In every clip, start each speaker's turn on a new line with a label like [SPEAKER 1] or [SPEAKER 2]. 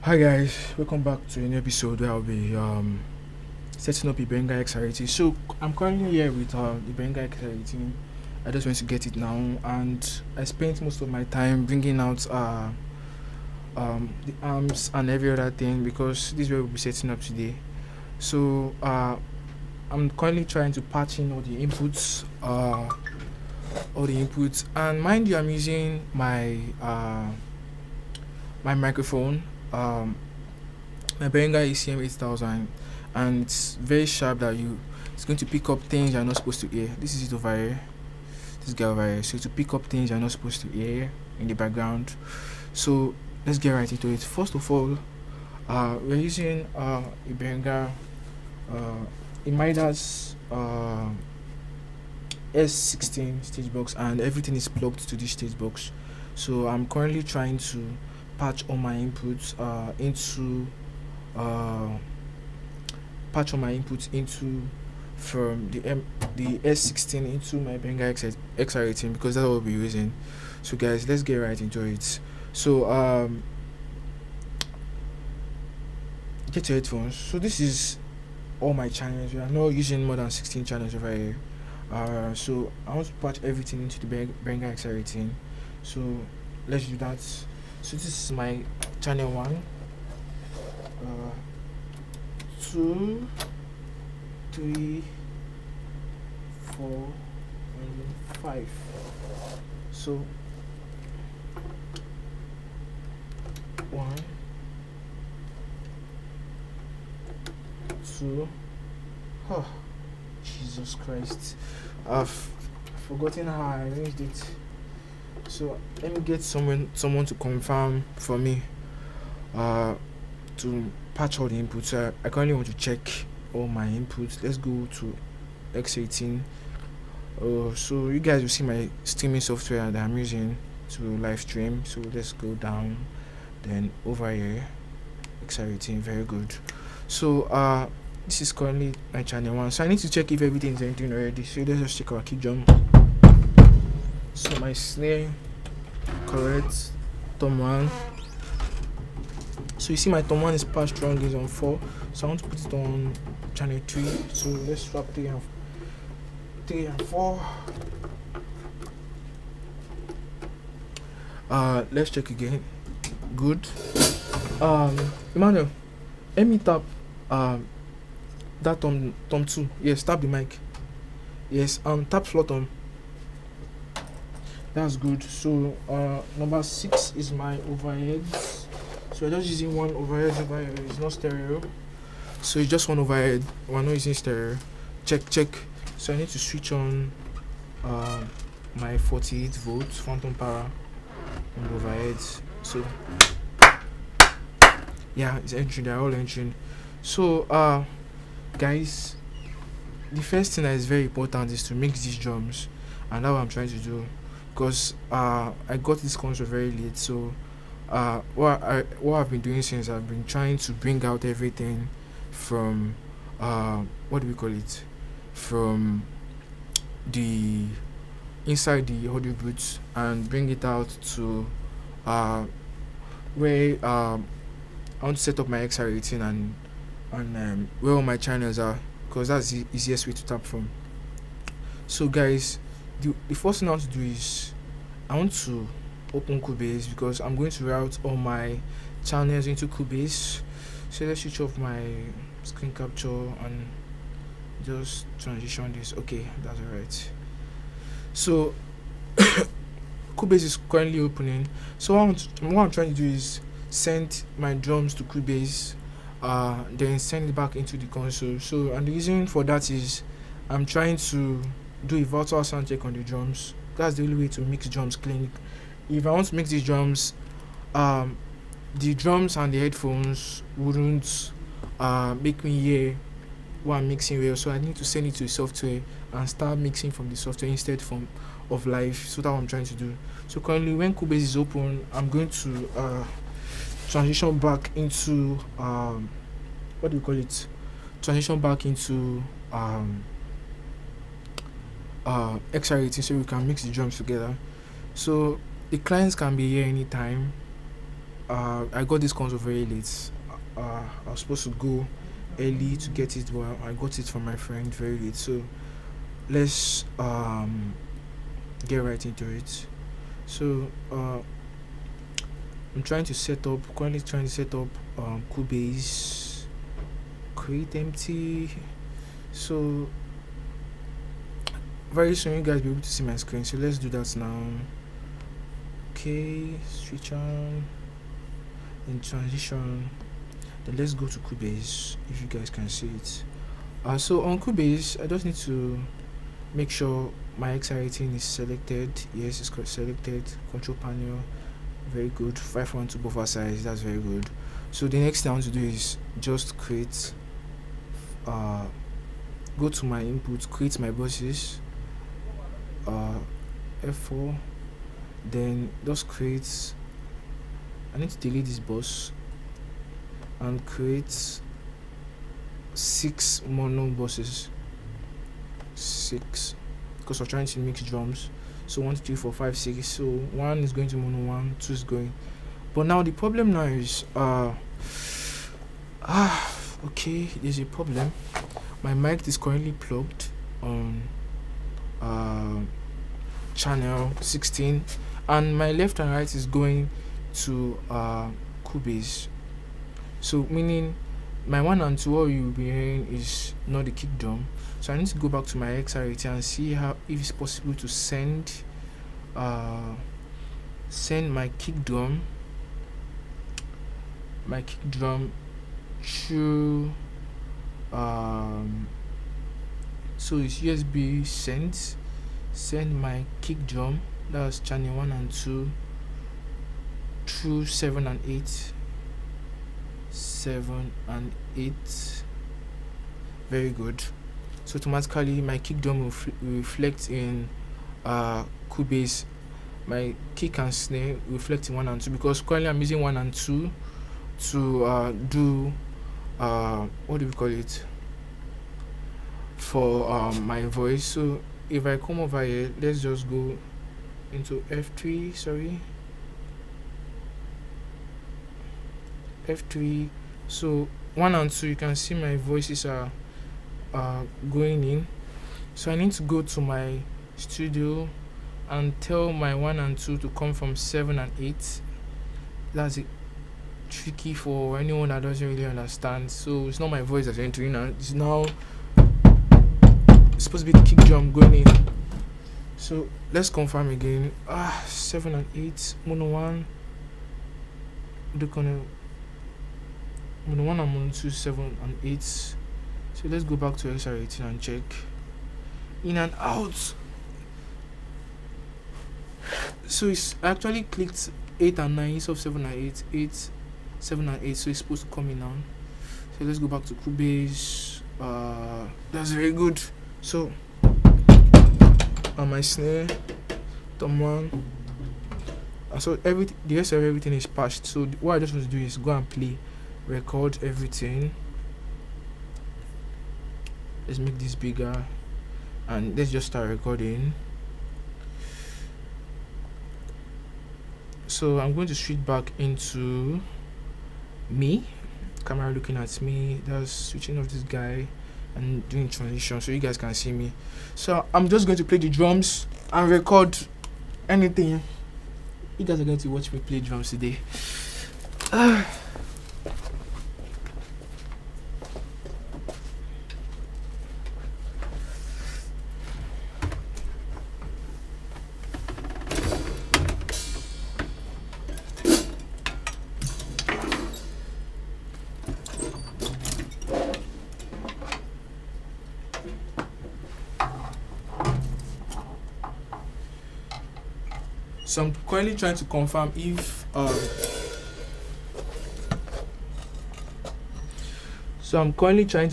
[SPEAKER 1] Hi guys, welcome back to a new episode where I'll be setting up a Behringer XR18. So I'm currently here with the Behringer XR18. I just went to get it now, and I spent most of my time bringing out the arms and every other thing because this is where we'll be setting up today. So I'm currently trying to patch in all the inputs, and mind you, I'm using my microphone. My Behringer XR18, and it's very sharp that it's going to pick up things you're not supposed to hear. This is it over here, this guy over here. So to pick up things you're not supposed to hear in the background. So let's get right into it. First of all, we're using a Behringer, a Midas S16 stagebox, and everything is plugged to this stagebox. So I'm currently trying to patch all my inputs into from the S16 into my Behringer XR18 because that's what we'll be using. So guys, let's get right into it. So get your headphones. So this is all my channels. We are not using more than 16 channels over here. So I want to patch everything into the Behringer XR18. So let's do that. So this is my channel 1, 2, 3, 4, and 5. So 1, 2. Oh, Jesus Christ! I've forgotten how I arranged it. So let me get someone to confirm for me to patch all the inputs. I currently want to check all my inputs. Let's go to X18. So you guys will see my streaming software that I'm using to live stream. So let's go down, then over here, XR18. Very good. So this is currently my channel 1. So I need to check if everything is entering already. So let's just check our kick drum. So my snare, correct, tom 1. So you see my tom 1 is passed strong, is on 4. So I want to put it on channel 3. So let's swap 3 and 4. Let's check again. Good. Emmanuel, let me tap that tom 2. Yes, tap the mic. Yes, tap slot on. That's good. So number 6 is my overheads. So we're just using one overhead over here. It's not stereo, so it's just one overhead. We're not using stereo. Check. So I need to switch on my 48 volts phantom power on the overheads. So yeah, it's entering. They're all entering. So guys, the first thing that is very important is to mix these drums, and that's what I'm trying to do. Because I got this console very late, so what I've been doing since, I've been trying to bring out everything from what do we call it, from the inside the audio booth, and bring it out to where I want to set up my XR18 and where all my channels are, because that's the easiest way to tap from. So guys, the first thing I want to do is I want to open Cubase, because I'm going to route all my channels into Cubase. So let's switch off my screen capture and just transition this. Okay, that's alright. So Cubase is currently opening. So what I'm trying to do is send my drums to Cubase, then send it back into the console. So, and the reason for that is I'm trying to do a virtual sound check on the drums. That's the only way to mix drums cleanly. If I want to mix these drums, the drums and the headphones wouldn't make me hear what I'm mixing with. So I need to send it to the software and start mixing from the software instead of live. So that's what I'm trying to do. So currently, when Cubase is open, I'm going to transition back into what do you call it? Transition back into XR18, so we can mix the drums together. So the clients can be here anytime. I got this console very late. I was supposed to go early to get it, but I got it from my friend very late. So let's get right into it. So I'm currently trying to set up Cubase, create empty. So very soon you guys will be able to see my screen. So let's do that now. Okay, switch on in transition. Then let's go to Cubase if you guys can see it. So on Cubase, I just need to make sure my XR18 is selected. Yes, it's got selected. Control panel, very good. 512 buffer size, that's very good. So the next thing I want to do is just create. Go to my input, create my buses. F4. Then just create. I need to delete this bus and create 6 mono buses. 6, because we're trying to mix drums. So 1 2 3 4 5 6. So 1 is going to mono, 1 2 is going. But now the problem now is okay, there's a problem. My mic is currently plugged on channel 16, and my left and right is going to Cubase. So meaning my 1 and 2, what you'll be hearing is not the kick drum. So I need to go back to my XR18 and see how, if it's possible to send my kick drum through so it's USB send my kick drum, that's channel 1 and 2, through 7 and 8. Very good. So automatically my kick drum will reflect in Cubase. My kick and snare reflect in 1 and 2, because currently I'm using 1 and 2 to do what do we call it, for my voice. So if I come over here, let's just go into F3. So 1 and 2, you can see my voices are going in. So I need to go to my studio and tell my 1 and 2 to come from 7 and 8. That's it. Tricky for anyone that doesn't really understand. So it's not my voice that's entering now. It's supposed to be the kick drum going in. So let's confirm again. 7 and 8, mono 1. Mono 1 and mono 2, 7 and 8. So let's go back to XR18 and check in and out. So it's actually clicked 8 and 9 instead of 7 and 8. 8, 7 and 8. So it's supposed to come in now. So let's go back to Cubase. That's very good. So on my snare, tom 1. So the rest of everything is patched. So what I just want to do is go and play, record everything. Let's make this bigger and let's just start recording. So I'm going to switch back into me, camera looking at me. That's switching off this guy and doing transition so you guys can see me. So I'm just going to play the drums and record anything. You guys are going to watch me play drums today. So I'm currently trying to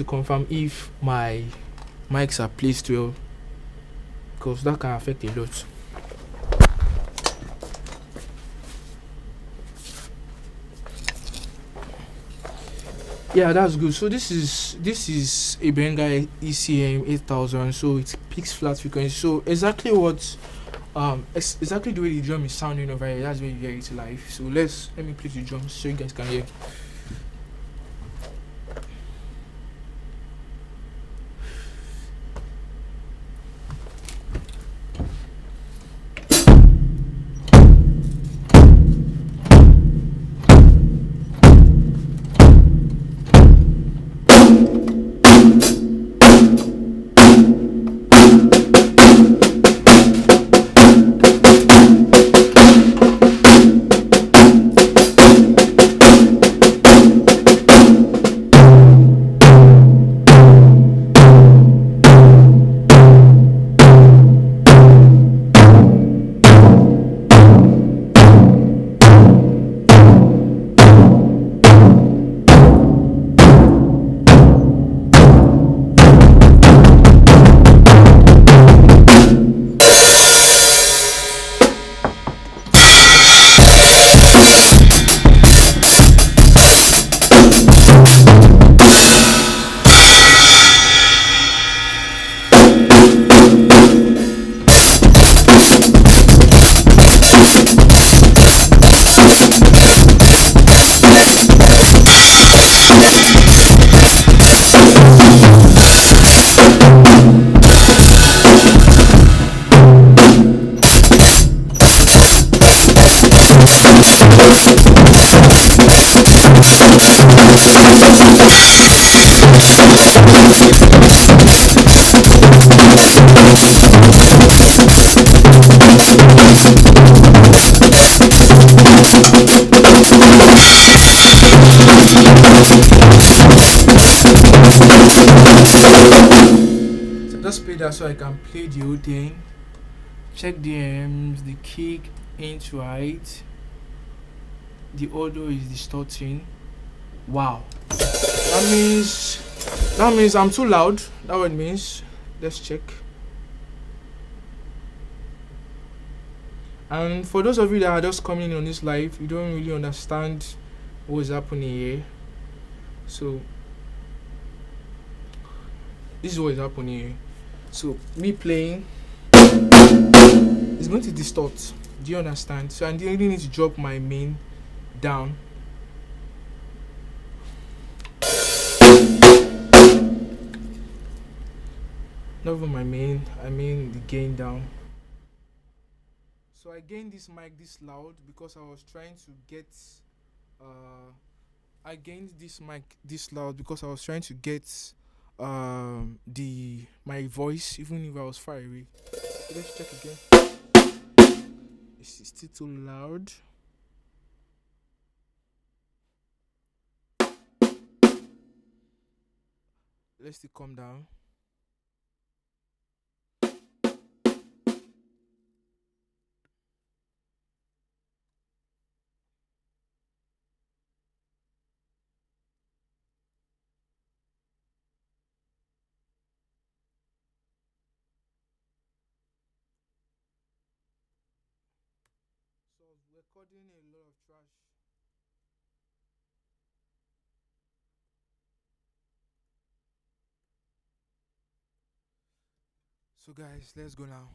[SPEAKER 1] confirm if my mics are placed well, because that can affect a lot. Yeah, that's good. So this is a Behringer XR18, so it picks flat frequency. So exactly what It's exactly the way the drum is sounding over here. That's where you hear it live. So let me play the drums so you guys can hear. Just play that so I can play the whole thing. Check the kick ain't right. The audio is distorting. Wow. That means I'm too loud. That what it means. Let's check. And for those of you that are just coming in on this live, you don't really understand what is happening here. So this is what is happening here. So me playing is going to distort. Do you understand? So I really need to drop my main down. Not even my main, I mean the gain down. So I gained this mic this loud because I was trying to get I gained this mic this loud because I was trying to get the my voice even if I was far away. So let's check again. It's still too loud. Let's still calm down. So I was recording a lot of trash. So guys, let's go now.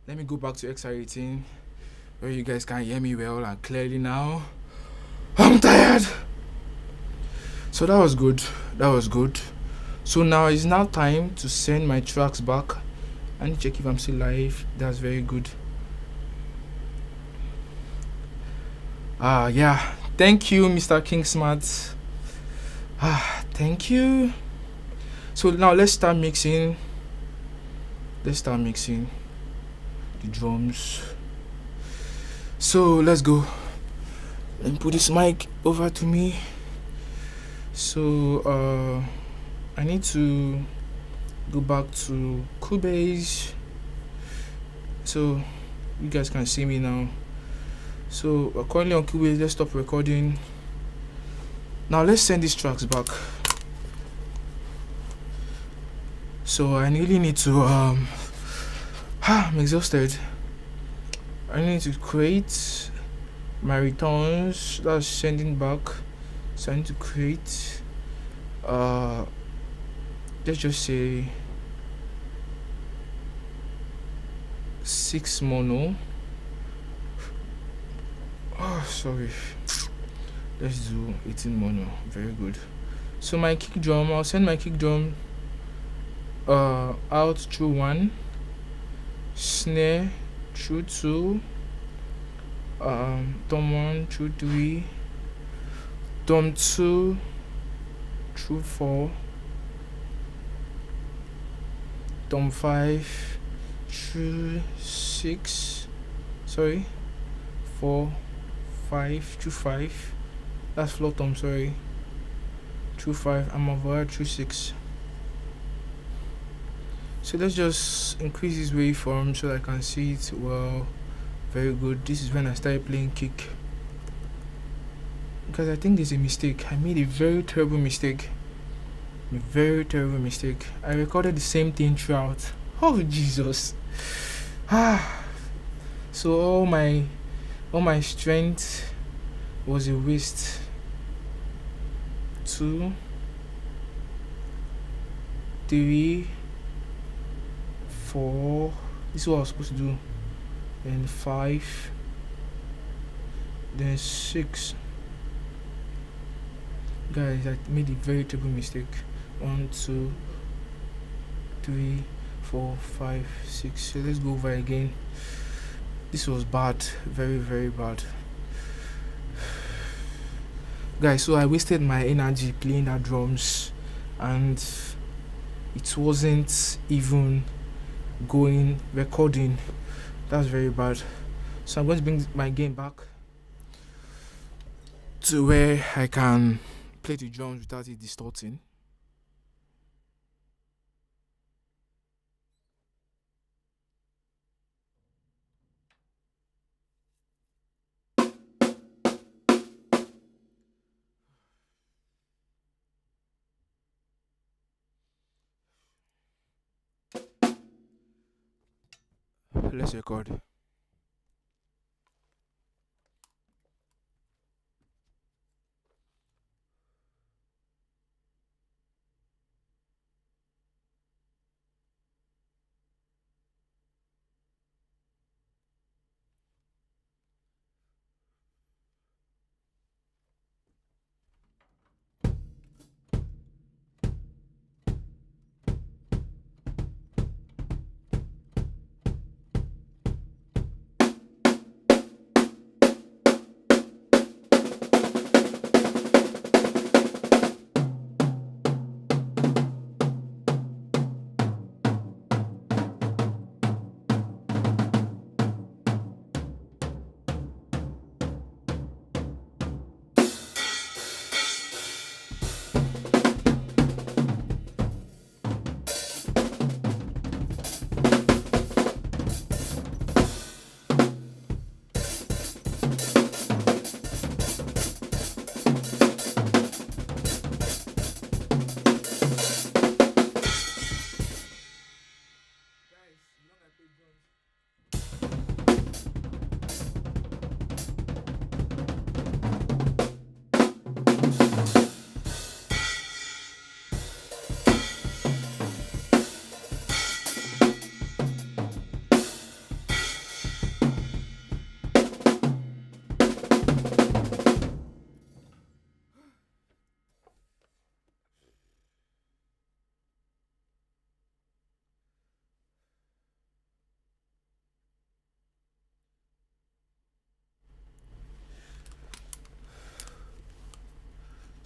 [SPEAKER 1] Let me go back to XR18 where you guys can hear me well and clearly now. I'm tired. So that was good. That was good. So now it's now time to send my tracks back and check if I'm still live. That's very good. Yeah. Thank you, Mr. King Smart. Thank you. So now let's start mixing. Let's start mixing the drums. So let's go. Let me put this mic over to me. So I need to go back to Cubase so you guys can see me now. So we're currently on Cubase. Let's stop recording. Now let's send these tracks back. So I really need to I'm exhausted. I need to create my returns. That's sending back. So I need to create let's just say 6 mono. Sorry. Let's do 18 mono. Very good. So my kick drum, I'll send my kick drum out through 1, snare through 2, tom 1 through 3, tom 2 through 4, tom 5 through 6, 4, 5 through 5, that's floor tom, through 5, I'm over through 6. So let's just increase this waveform so I can see it well. Very good. This is when I started playing kick, because I think there's a mistake. I made a very terrible mistake. I recorded the same thing throughout. Oh Jesus. So all my strength was a waste. 2, 3, 4, this is what I was supposed to do, then 5, then 6. Guys, I made a very terrible mistake. 1, 2, 3, 4, 5, 6. So let's go over again. This was bad, very, very bad. Guys, so I wasted my energy playing that drums and it wasn't even recording. That's very bad. So I'm going to bring my game back to where I can play the drums without it distorting. Let's record.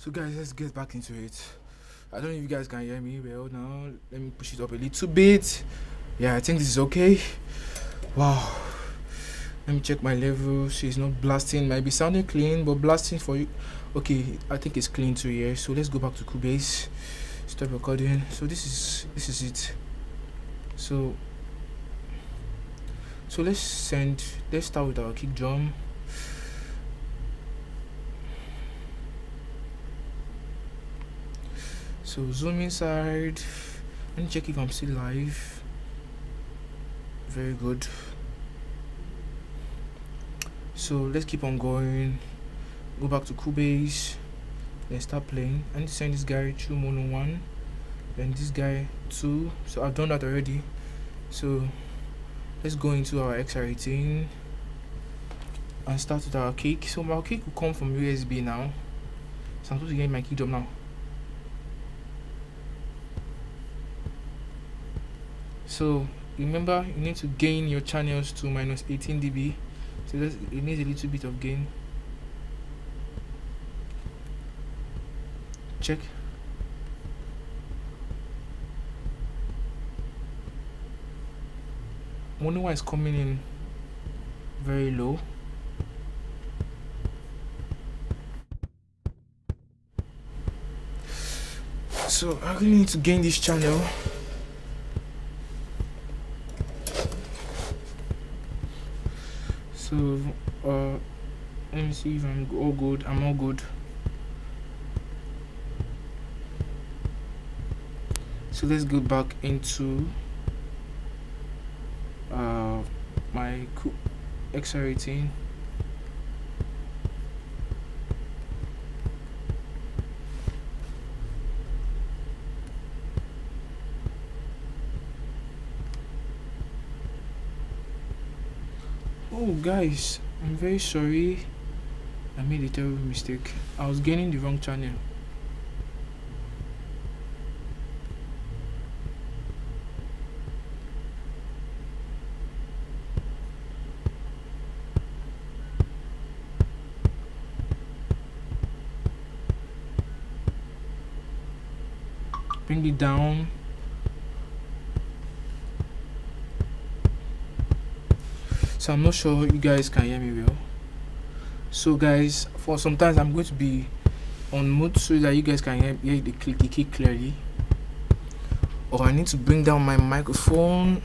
[SPEAKER 1] So guys, let's get back into it. I don't know if you guys can hear me well now. Let me push it up a little bit. Yeah, I think this is okay. Wow. Let me check my level. She's not blasting. Might be sounding clean, but blasting for you. Okay, I think it's clean too here. So let's go back to Cubase. Stop recording. So this is it. So let's start with our kick drum. So zoom inside. Let me check if I'm still live. Very good. So let's keep on going. Go back to Cubase. Let's start playing. I need to send this guy through mono 1, then this guy 2. So I've done that already. So let's go into our XR18 and start with our kick. So my kick will come from USB now. So I'm supposed to get my kick drum now. So remember, you need to gain your channels to minus 18 dB. So it needs a little bit of gain. Check. Mono 1 is coming in very low. So I really need to gain this channel. So let me see if I'm all good. I'm all good. So let's go back into my XR18. Oh guys, I'm very sorry. I made a terrible mistake. I was gaining the wrong channel. Bring it down. So I'm not sure you guys can hear me well. So guys, for sometimes I'm going to be on mute so that you guys can hear the kick clearly. Or I need to bring down my microphone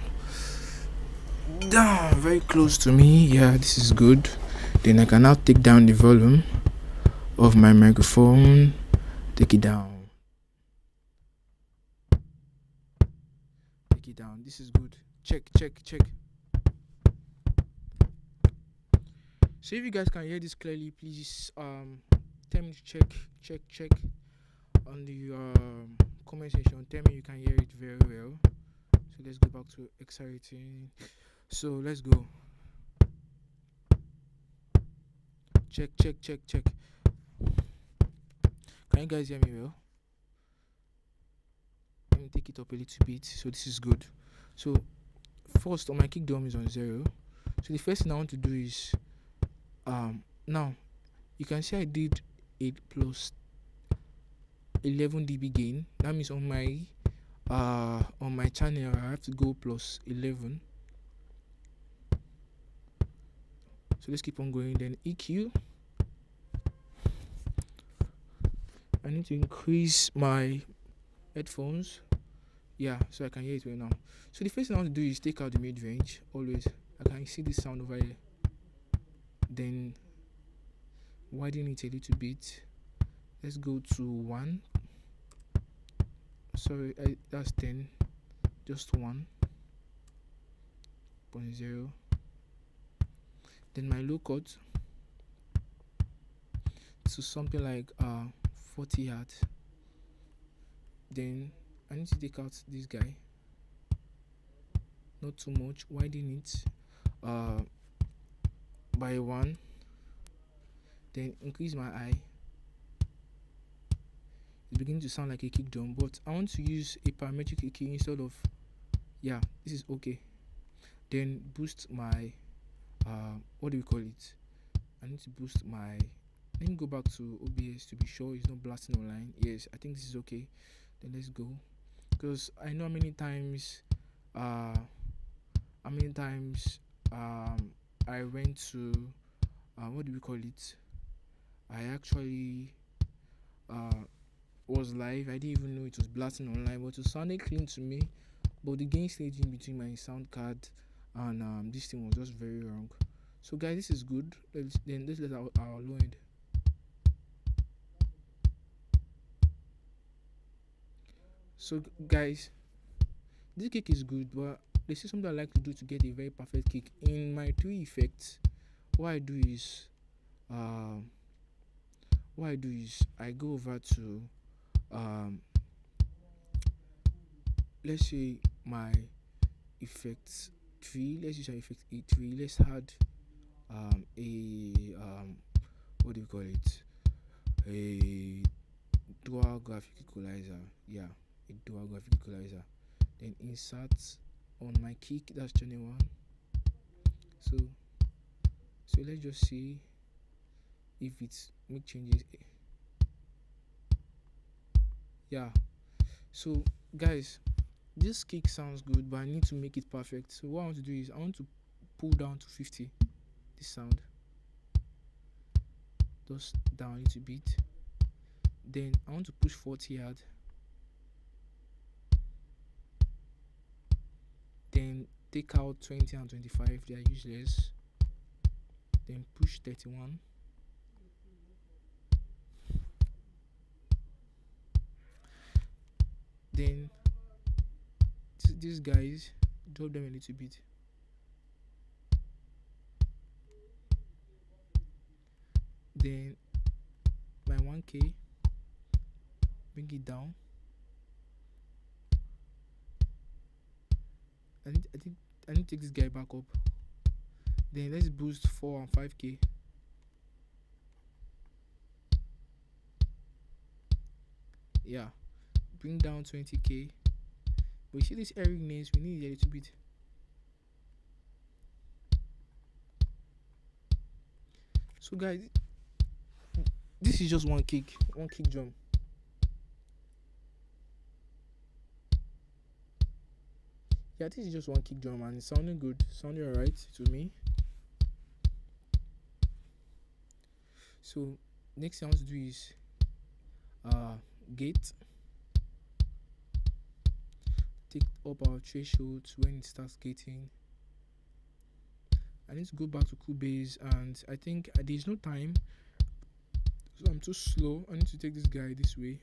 [SPEAKER 1] down very close to me. Yeah, this is good. Then I can now take down the volume of my microphone. Take it down. Take it down. This is good. Check. So if you guys can hear this clearly, please tell me to check on the comment section. Tell me you can hear it very well. So let's go back to XR18. So let's go. Check. Can you guys hear me well? Let me take it up a little bit. So this is good. So first, on my kick drum is on 0. So the first thing I want to do is now you can see I did 8 plus 11 dB gain. That means on my channel I have to go plus 11. So let's keep on going. Then EQ, I need to increase my headphones, yeah, so I can hear it well now. So the first thing I want to do is take out the mid range. Always I can see this sound over here. Then widen it a little bit. Let's go to 1. Sorry, that's 10. Just 1.0. Then my low cut to something like 40 Hz. Then I need to take out this guy. Not too much. Widen it by 1. Then increase my eye. It's beginning to sound like a kick drum, but I want to use a parametric EQ instead of, yeah, this is okay. Then boost my what do we call it? I need to boost my Let me go back to OBS to be sure it's not blasting online. Yes, I think this is okay. Then let's go, because I know how many times I went to what do we call it, I actually was live. I didn't even know it was blasting online, but it sounded clean to me. But the gain staging between my sound card and this thing was just very wrong. So guys, this is good. Let's let our low end. So guys, this kick is good, but this is something I like to do to get a very perfect kick. In my 3 effects, what I do is I go over to let's say my effects 3. Let's use our effect A3. Let's add a what do you call it, a dual graphic equalizer. Yeah, a dual graphic equalizer. Then insert on my kick, that's channel 1. So let's just see if it's make changes. Yeah, so guys, this kick sounds good, but I need to make it perfect. So what I want to do is I want to pull down to 50 this sound, just down a little bit. Then I want to push 40 hard. Then take out 20 and 25, they are useless. Then push 31. Then these guys, drop them a little bit. Then my 1K, bring it down. I need to take this guy back up. Then let's boost 4 and 5K. Yeah, bring down 20K. But you see this airing names, we need a little bit. So guys, this is just one kick drum. Yeah, this is just one kick drum and it's sounding good, sounding alright to me. So next thing I want to do is gate. Take up our threshold when it starts gating. I need to go back to Cubase, and I think there's no time, so I'm too slow. I need to take this guy this way.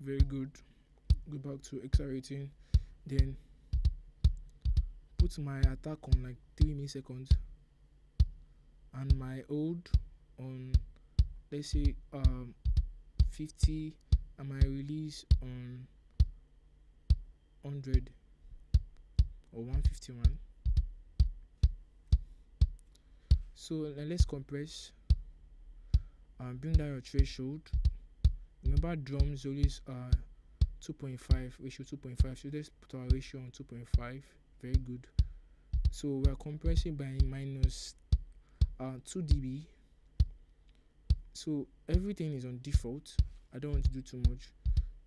[SPEAKER 1] Very good. Go back to XR18, then put my attack on like 3 milliseconds and my hold on, let's say 50, and my release on 100 or 151. So now let's compress and bring down your threshold. Remember, drums always 2.5 ratio 2.5, so let's put our ratio on 2.5. Very good. So we are compressing by minus 2 dB. So everything is on default. I don't want to do too much,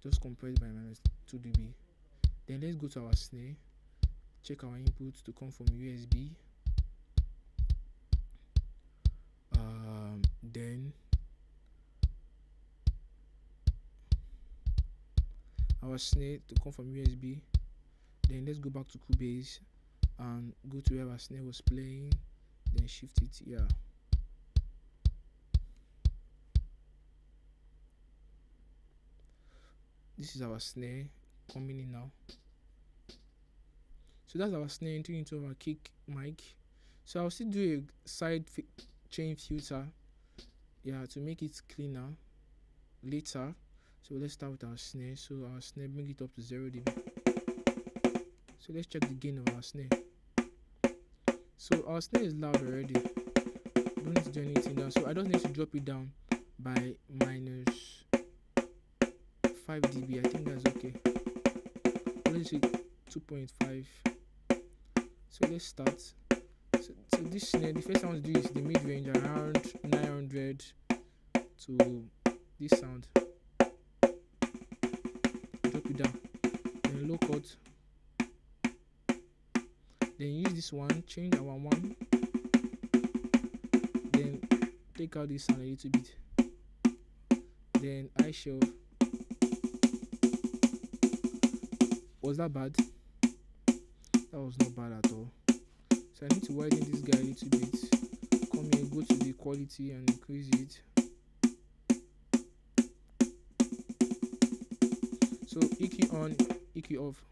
[SPEAKER 1] just compress by minus 2 dB. Then let's go to our snare, check our input to come from USB. Then our snare to come from USB. Then let's go back to Cubase and go to where our snare was playing, then shift it here. This is our snare coming in now. So that's our snare entering into our kick mic. So I'll still do a side chain filter, yeah, to make it cleaner later. So let's start with our snare. So our snare, bring it up to 0 dB. So let's check the gain of our snare. So our snare is loud already, don't need to do anything now. So I just need to drop it down by minus 5 dB. I think that's okay. Let's say 2.5. So let's start. So So this snare, the first sound to do is the mid range around 900 to this sound. Drop it down. Then low cut. Then use this one, change our one. Then take out this sound a little bit. Then I shelf. Was that bad? That was not bad at all. So I need to widen this guy a little bit. Come here, go to the quality and increase it. So EQ on, EQ off.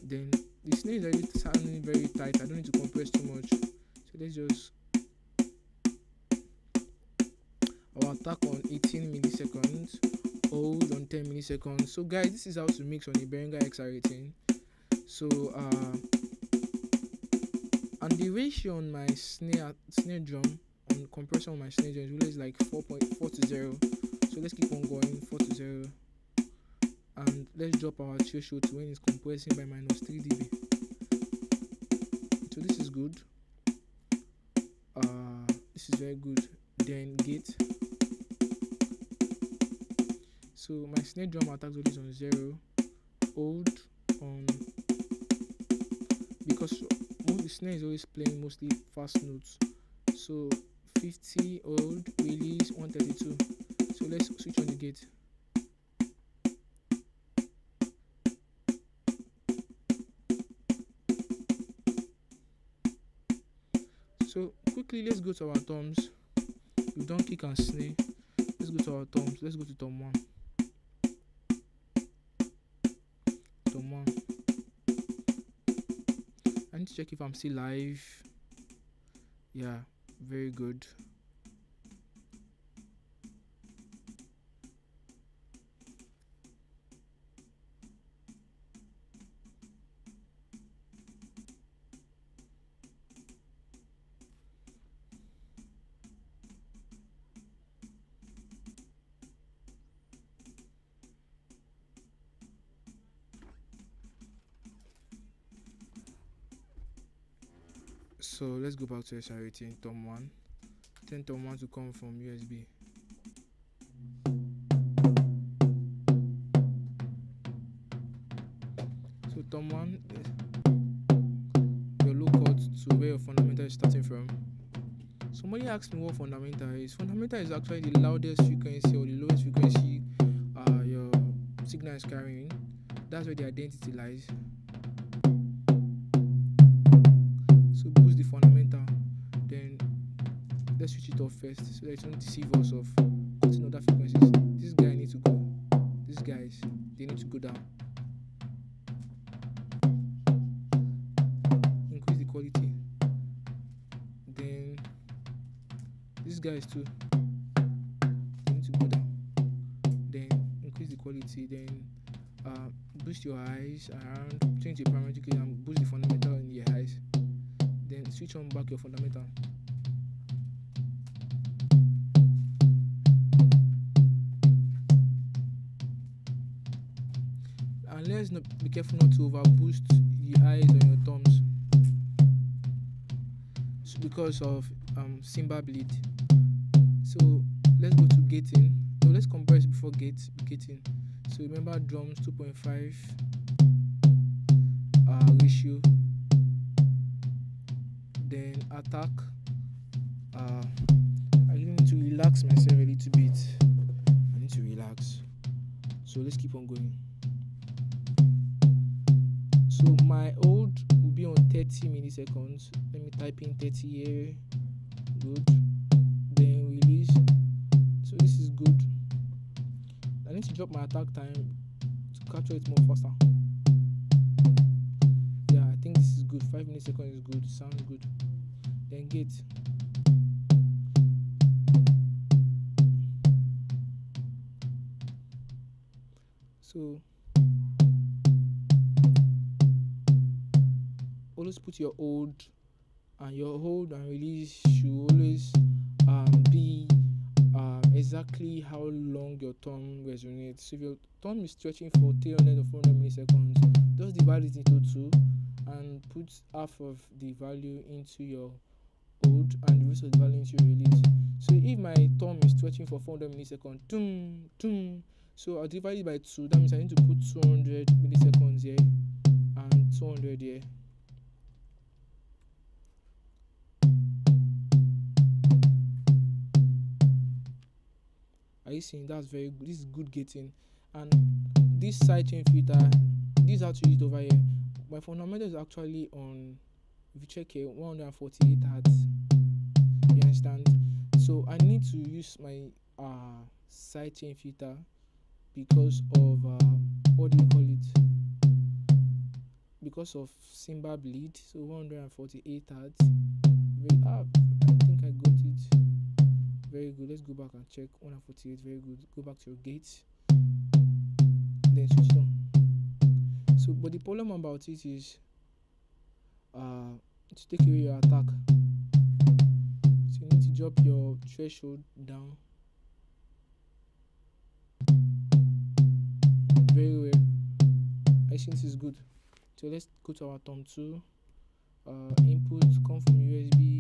[SPEAKER 1] Then the snare is already sounding very tight. I don't need to compress too much. So let's just our attack on 18 milliseconds, hold on 10 milliseconds. So guys, this is how to mix on a Behringer XR18. So and the ratio on my snare drum, on compression on my snare drum, is always like 4.4 to 0. So let's keep on going, 4 to 0, and let's drop our threshold to when it's compressing by -3 dB. So this is good. This is very good. Then gate. So my snare drum attack is on 0, hold on, because the snare is always playing mostly fast notes. So 50, hold, release 132. So let's switch on the gate. So quickly, let's go to our toms. We've done kick and snare. Let's go to our toms. Let's go to tom 1. Tom 1. I need to check if I'm still live. Yeah, very good. So let's go back to XR18 tom 1. Then tom 1 to come from USB. So tom 1, your low cut to where your fundamental is starting from. Somebody asked me what fundamental is. Fundamental is actually the loudest frequency or the lowest frequency your signal is carrying. That's where the identity lies. So boost the fundamental, then let's switch it off first so that it won't deceive us of cutting other frequencies. This guy needs to go. These guys, they need to go down. Increase the quality. Then these guys too, they need to go down. Then increase the quality. Then boost your highs around, change the parametric and boost the fundamental in your highs. Then switch on back your fundamental. And let's be careful not to over boost the highs on your toms, so because of cymbal bleed. So let's go to gating. So let's compress before gating. So remember drums 2.5 ratio. Then attack. I really need to relax myself a little bit. I need to relax. So let's keep on going. So my hold will be on 30 milliseconds. Let me type in 30 here. Good. Then release. So this is good. I need to drop my attack time to capture it more faster. Yeah, I think this is good. 5 milliseconds is good. Sounds good. Then gate. So always put your hold and release should always be exactly how long your thumb resonates. So if your thumb is stretching for 300 or 400 milliseconds, just divide it into 2 and put half of the value into your hold and the rest of the value into your release. So if my thumb is stretching for 400 milliseconds, doom, doom, so I'll divide it by 2. That means I need to put 200 milliseconds here and 200 here. Are you seeing? That's very good. This is good gating. And this sidechain filter, this is how to use it over here. My fundamental is actually on, if you check here, 148 hertz. You understand? So I need to use my sidechain filter because of what do you call it? Because of cymbal bleed. So 148 hertz. I think I got it. Very good. Let's go back and check 148. Very good. Go back to your gates. Then switch it on. So, but the problem about it is to take away your attack. So you need to drop your threshold down. Very well. I think this is good. So let's go to our thumb 2. Input come from USB.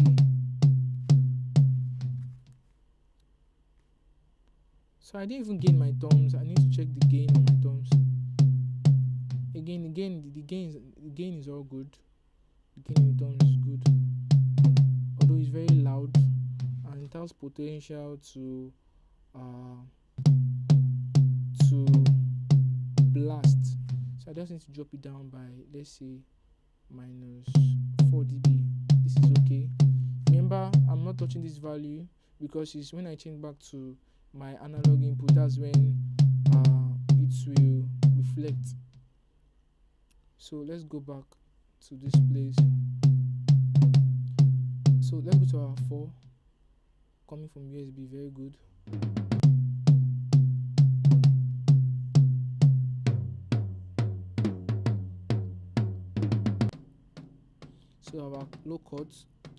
[SPEAKER 1] So I didn't even gain my thumbs. I need to check the gain on my thumbs. Again, the gain is all good. The gain on the thumbs is good, although it's very loud and it has potential to blast. So I just need to drop it down by, let's say, minus 4 dB. This is okay. Remember, I'm not touching this value because it's when I change back to my analog input, that's when it will reflect. So let's go back to this place. So let's go to our 4 coming from USB. Very good. So our low cut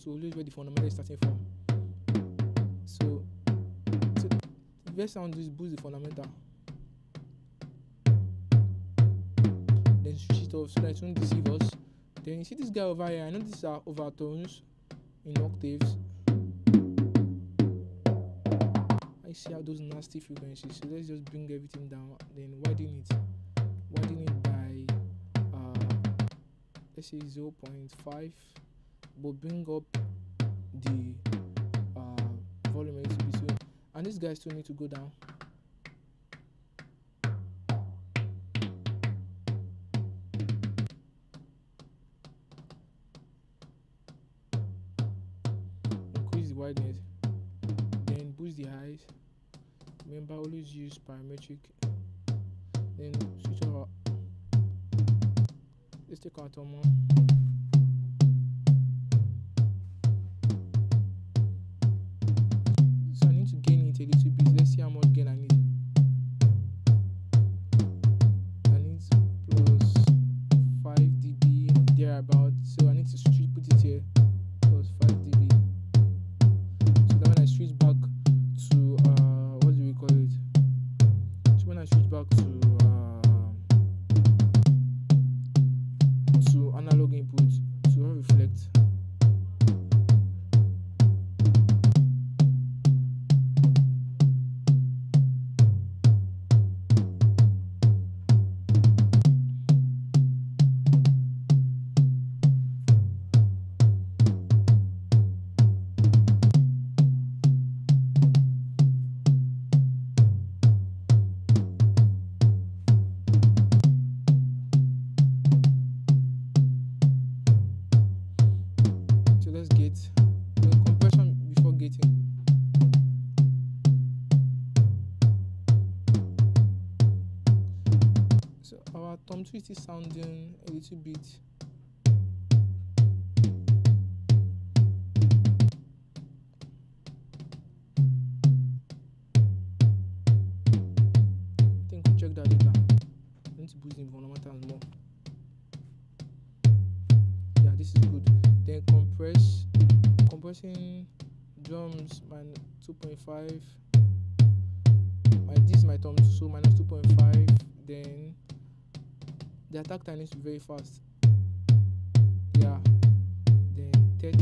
[SPEAKER 1] to always where the fundamental is starting from. So the best sound is boost the fundamental, then switch it off so that it won't deceive us. Then you see this guy over here. I know these are overtones in octaves. I see how those nasty frequencies. So let's just bring everything down, then widen it by let's say 0.5, but bring up the volume a little bit. So, and this guy still need to go down. Increase the wideness, then boost the highs. Remember, always use parametric. Then switch over. Let's take our thumb on. So I need to gain it a little bit. Let's see how much gain I need. I need plus 5 dB thereabout. So I need to put it here plus 5 dB. So that when I switch back to what do we call it? So when I switch back to analog input to reflect. Our thumb twist is sounding a little bit I think we'll check that later. I need to boost the fundamentals more. Yeah, this is good. Then compressing drums minus 2.5. This is my thumb, so minus 2.5. Then the attack time needs to be very fast. 30.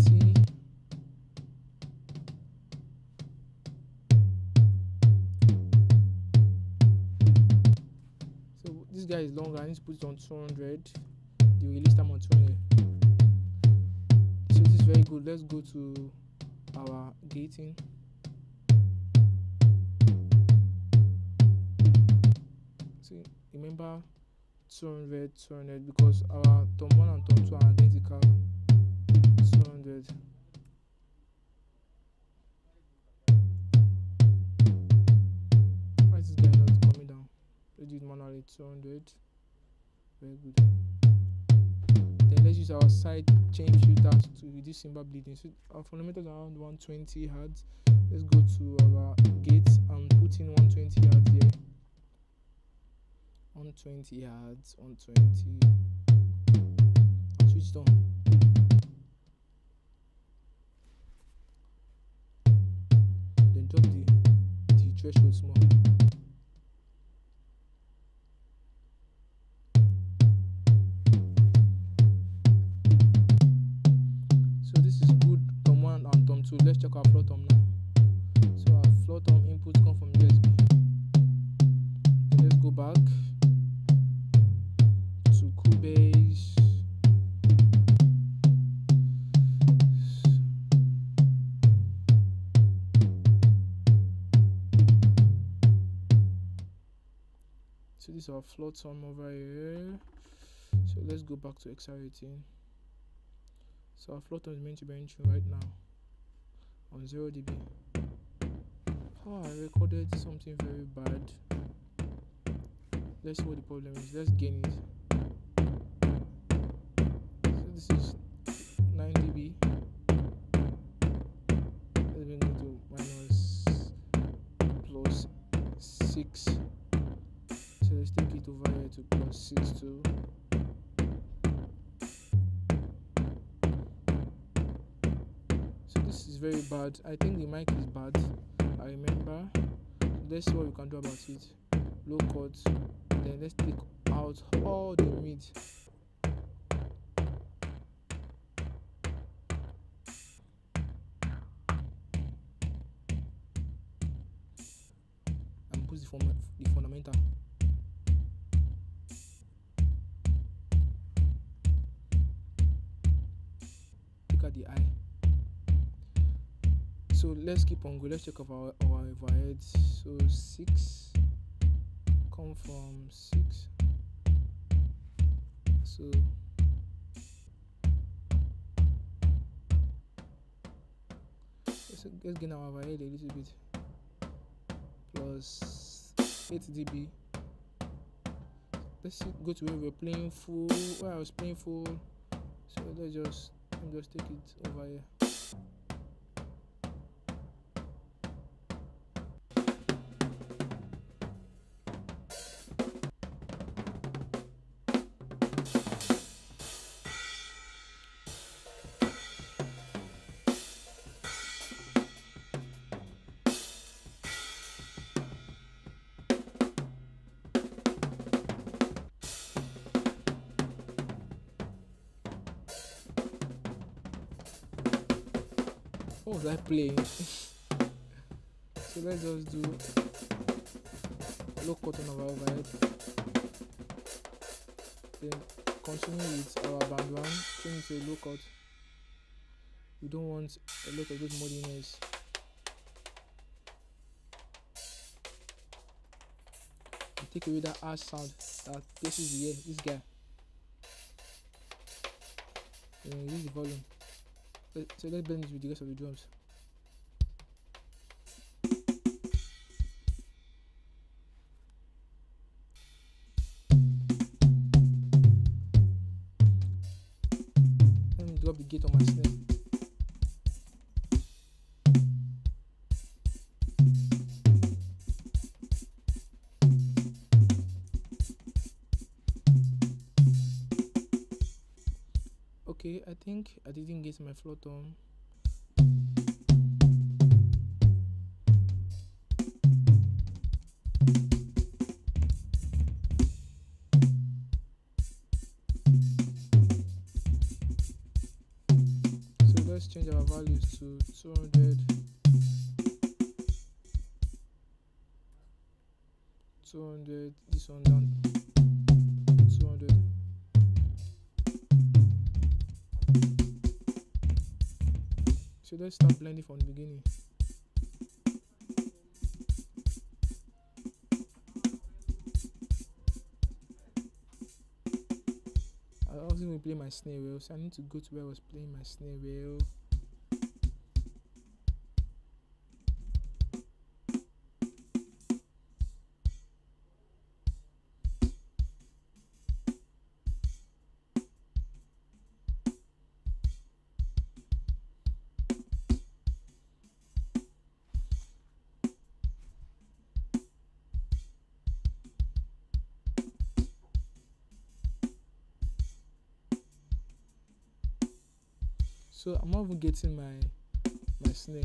[SPEAKER 1] So this guy is longer. I need to put it on 200. The release time on 200. So this is very good. Let's go to our gating. So remember 200 because our Tom 1 and Tom 2 are identical. 200. Why is this guy not coming down? Let's do it manually. 200. Very good. Then let's use our side chain filter to reduce cymbal bleeding. So our fundamentals are around 120 hertz. Let's go to our gates and put in 120 hertz here. 120 hertz, 120. And switch it on. Then drop the threshold small. So this is good Tom 1 and Tom 2. Let's check our floor tom now. So our floor tom input come from USB. Then let's go back to Cubase. So this is our floor tom over here. So let's go back to XR18. So our floor tom is meant to be entering right now on 0 dB. Oh, I recorded something very bad. Let's see what the problem is. Let's gain it. So this is 9 dB. Let's bring it to minus plus 6. So let's take it over here to plus 6 too. So this is very bad. I think the mic is bad. I remember. Let's see what we can do about it. Low cut. Then let's take out all the mids. And put the fundamental. Look at the eye. So let's keep on going. Let's check our overheads. So 6 come from 6. So let's gain our overhead a little bit. Plus 8 dB. Let's go to where we're playing full. Where I was playing full. So let me just take it over here. What was I playing? So let's just do low cut on our overhead. Then continue with our band 1, change it to a low cut. We don't want a lot of those muddiness. We take away that harsh sound that places the ear, this guy. Then increase the volume. So let's blend it with the rest of the drums. Let me drop the gate on my snare. Okay, I think I didn't get my floor tom. So to 200, 200, this one down 200. So let's start blending from the beginning. I was going to play my snare wheel, so I need to go to where I was playing my snare wheel. So I'm not even getting my snare.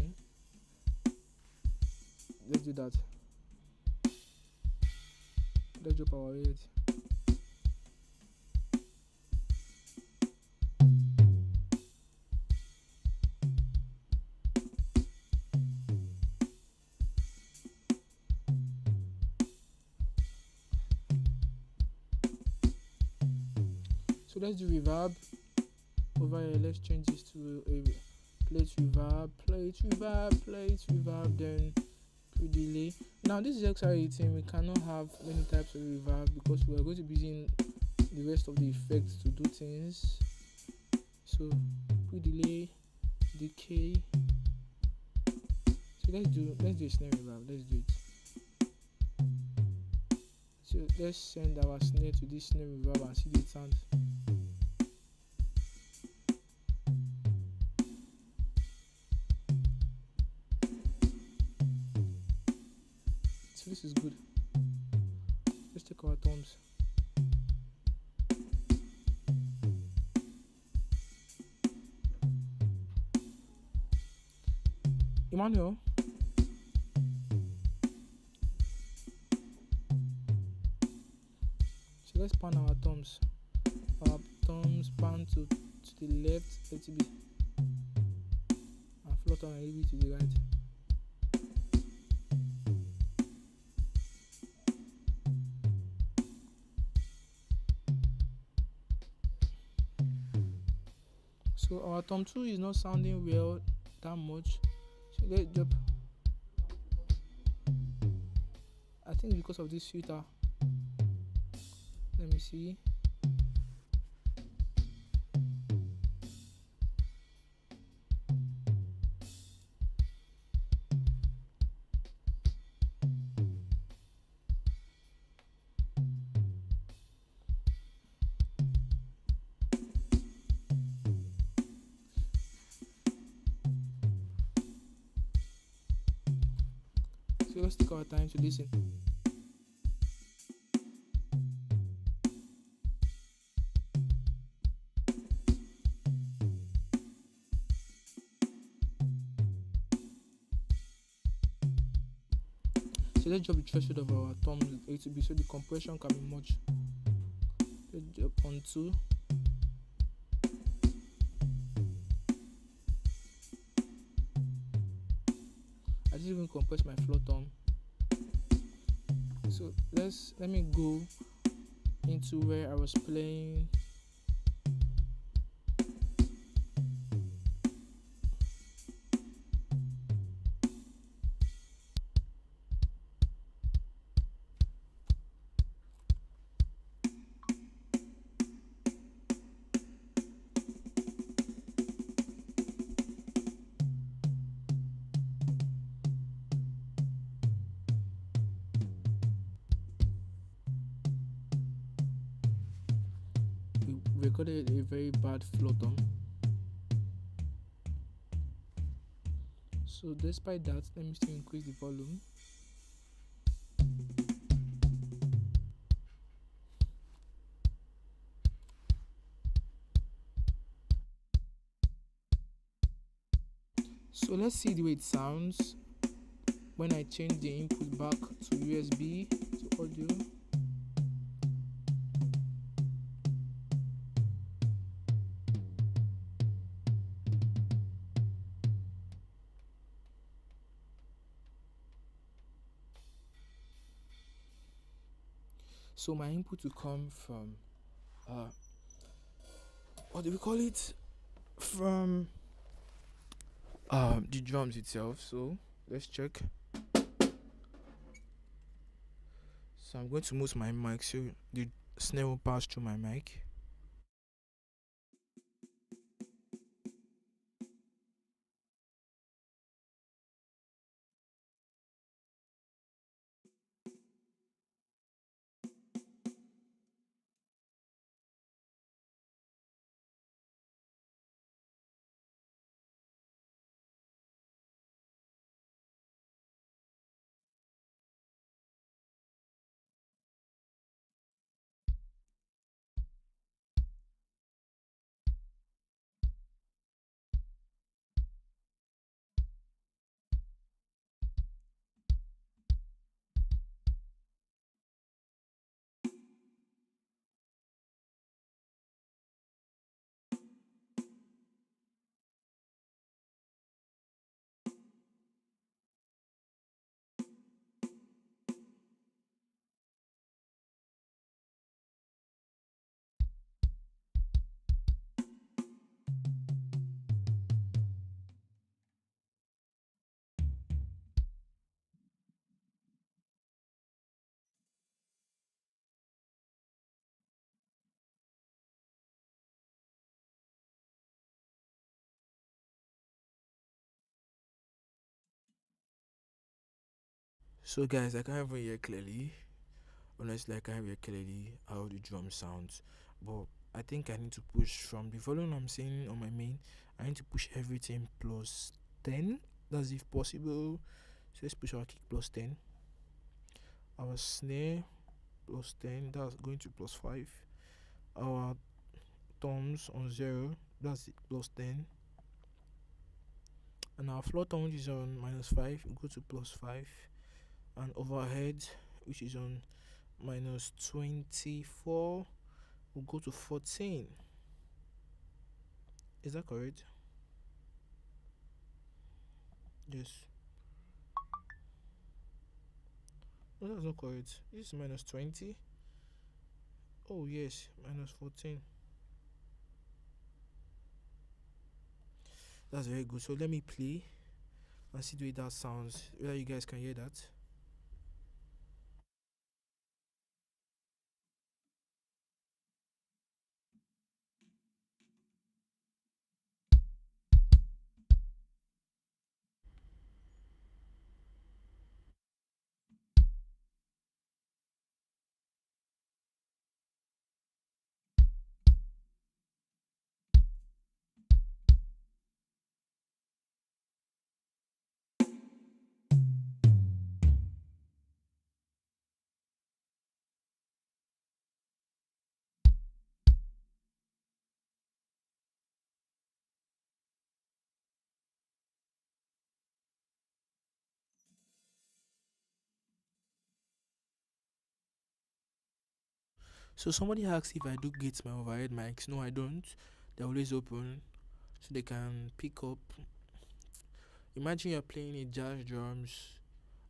[SPEAKER 1] Let's do that. Let's drop our head. So let's do reverb. Over here, let's change this to a plate reverb, then pre-delay. Now this is XR18, we cannot have many types of reverb because we are going to be using the rest of the effects to do things. So pre-delay, decay. So let's do a snare reverb. Let's do it. So let's send our snare to this snare reverb and see the sound. So this is good. Let's take our toms. Emmanuel. So let's pan our thumbs. Our thumbs pan to the left, let it be, and float on a little bit to the right. So our thumb 2 is not sounding well that much. So let's drop. I think it's because of this filter. Let me see. So let's take our time to listen. So let's drop the threshold of our thumbs with A to B so the compression can be much. Let's drop on 2. I didn't even compress my floor tom. So let me go into where I was playing. Recorded a very bad floor tom. So despite that, let me still increase the volume. So let's see the way it sounds when I change the input back to USB to audio. So my input will come from uh what do we call it? From the drums itself. So let's check. So I'm going to move my mic so the snare will pass through my mic. So guys, I can't even hear clearly. Honestly, I can't hear clearly how the drum sounds. But I think I need to push from the volume I'm saying on my main. I need to push everything plus 10. That's if possible. So let's push our kick plus 10. Our snare plus 10. That's going to plus 5. Our toms on 0. That's plus 10. And our floor tom, which is on minus 5, will go to plus 5. And overhead, which is on minus 24, will go to 14. Is that correct? Yes. No, that's not correct. This is minus 20. Oh, yes, minus 14. That's very good. So let me play and see the way that sounds. Whether you guys can hear that. So somebody asked if I do get my overhead mics. No, I don't. They're always open so they can pick up. Imagine you're playing a jazz drums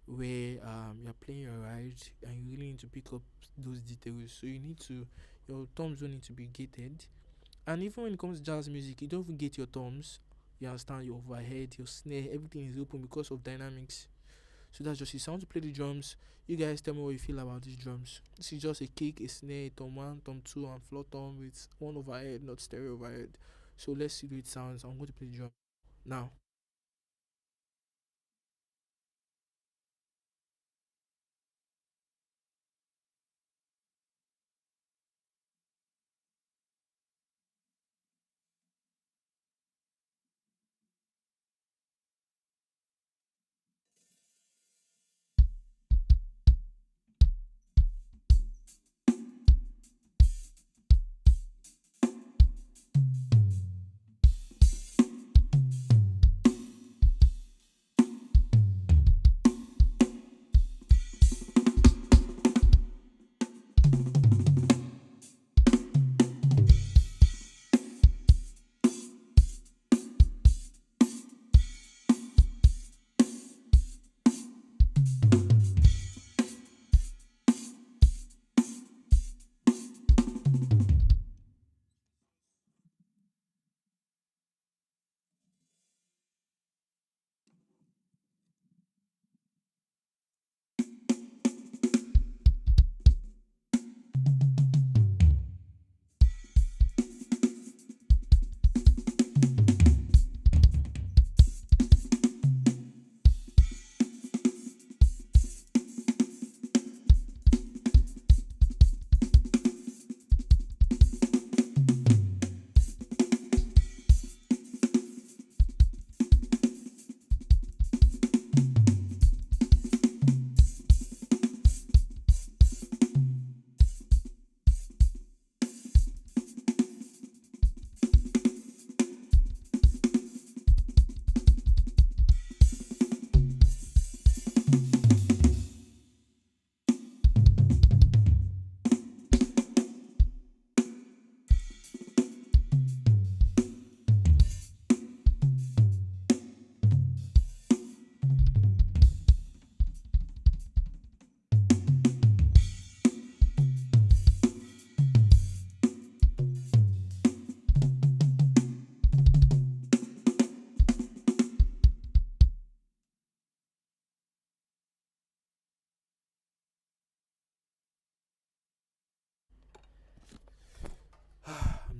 [SPEAKER 1] where you're playing your ride and you really need to pick up those details. So you need to your thumbs don't need to be gated. And even when it comes to jazz music, you don't even get your thumbs. You understand your overhead, your snare, everything is open because of dynamics. So that's just it. So I want to play the drums. You guys tell me what you feel about these drums. This is just a kick, a snare, tom one, tom two, and floor tom with one overhead, not stereo overhead. So let's see the way it sounds. I'm going to play the drum now.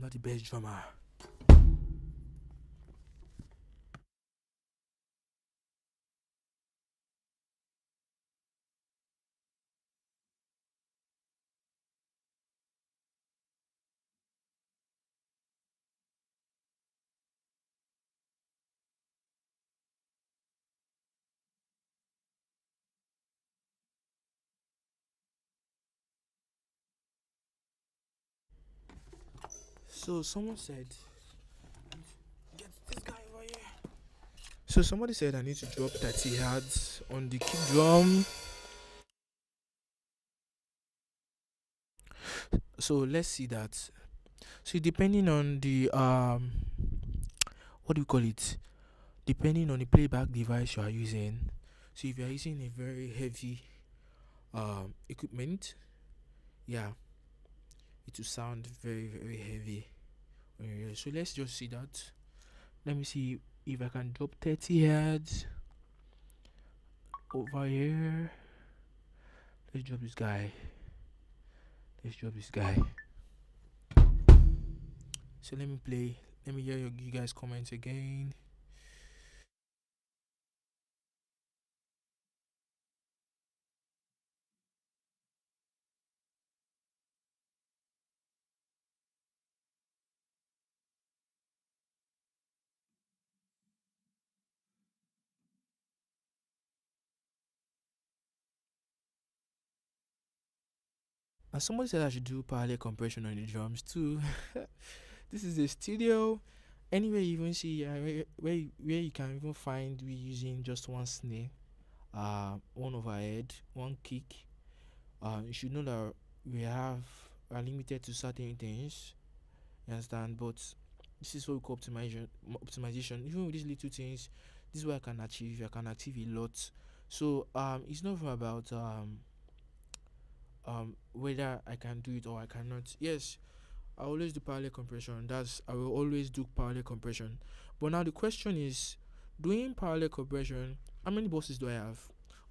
[SPEAKER 1] never the best drummer. So someone said, get this guy over here. So somebody said I need to drop 30 yards on the kick drum. So let's see that. So depending on the what do you call it? Depending on the playback device you are using. So if you are using a very heavy equipment, yeah, it will sound very very heavy. So let's just see that. Let me see if I can drop 30 yards over here. Let's drop this guy. So let me play. Let me hear you guys comments again. And somebody said I should do parallel compression on the drums too. This is a studio. Anyway, you even see where you can even find we using just one snare, one overhead, one kick. You should know that are limited to certain things. You understand? But this is what we call optimization. Even with these little things, this is what I can achieve. I can achieve a lot. So it's not even about whether I can do it or I cannot. Yes, I always do parallel compression. I will always do parallel compression. But now the question is, doing parallel compression, how many buses do I have?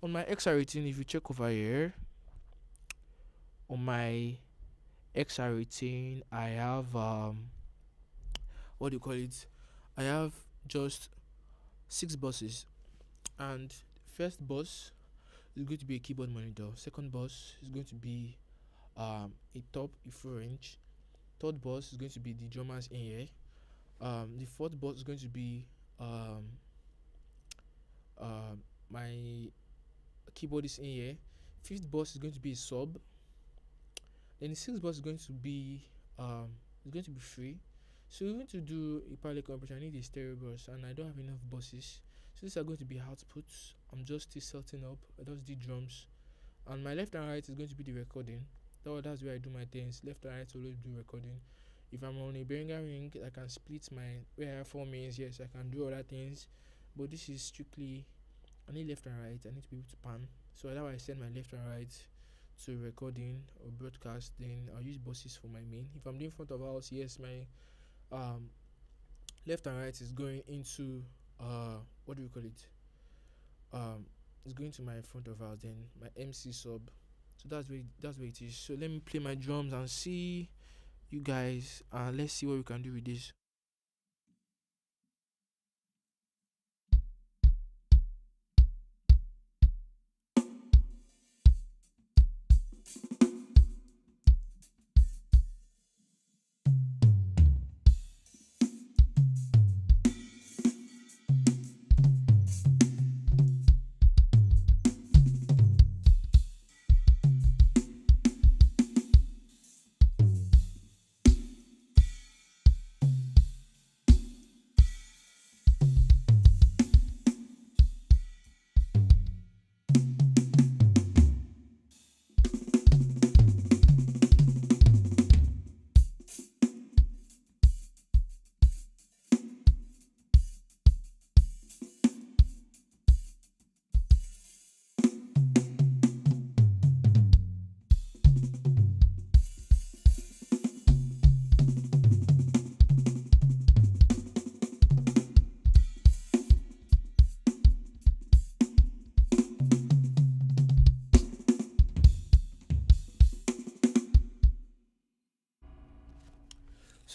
[SPEAKER 1] On my XR18, if you check over here, on my XR18, I have what do you call it? I have just 6 buses, and first bus is going to be a keyboard monitor. Second bus is going to be a top E4 range. Third bus is going to be the drummers in here. The fourth bus is going to be my keyboardist in here. Fifth bus is going to be a sub. Then the sixth bus is going to be free. So even to do a parallel compression, I need a stereo bus, and I don't have enough buses. So these are going to be outputs. I'm just still setting up. I just did drums, and my left and right is going to be the recording. That's where I do my things. Left and right always do recording. If I'm on a Behringer ring, I can split where I have 4 mains. Yes, I can do other things, but this is strictly I need left and right. I need to be able to pan. So that's why I send my left and right to recording or broadcast. Then I'll use buses for my main. If I'm doing front of house, yes, my left and right is going into what do we call it? It's going to my front of house. Then my MC sub. So that's where it is. So let me play my drums and see you guys. Let's see what we can do with this.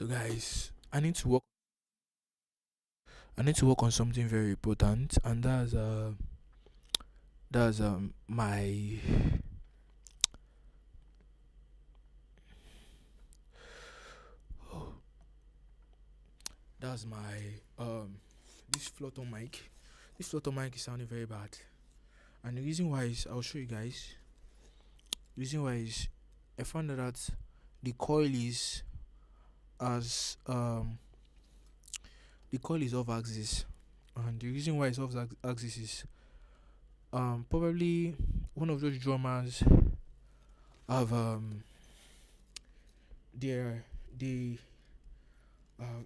[SPEAKER 1] So guys, I need to work on something very important, and that's my this floater mic. This floater mic is sounding very bad. And the reason why is, I'll show you guys. The reason why is, I found out that the coil is as the coil is off axis, and the reason why it's off axis is probably one of those drummers have they're they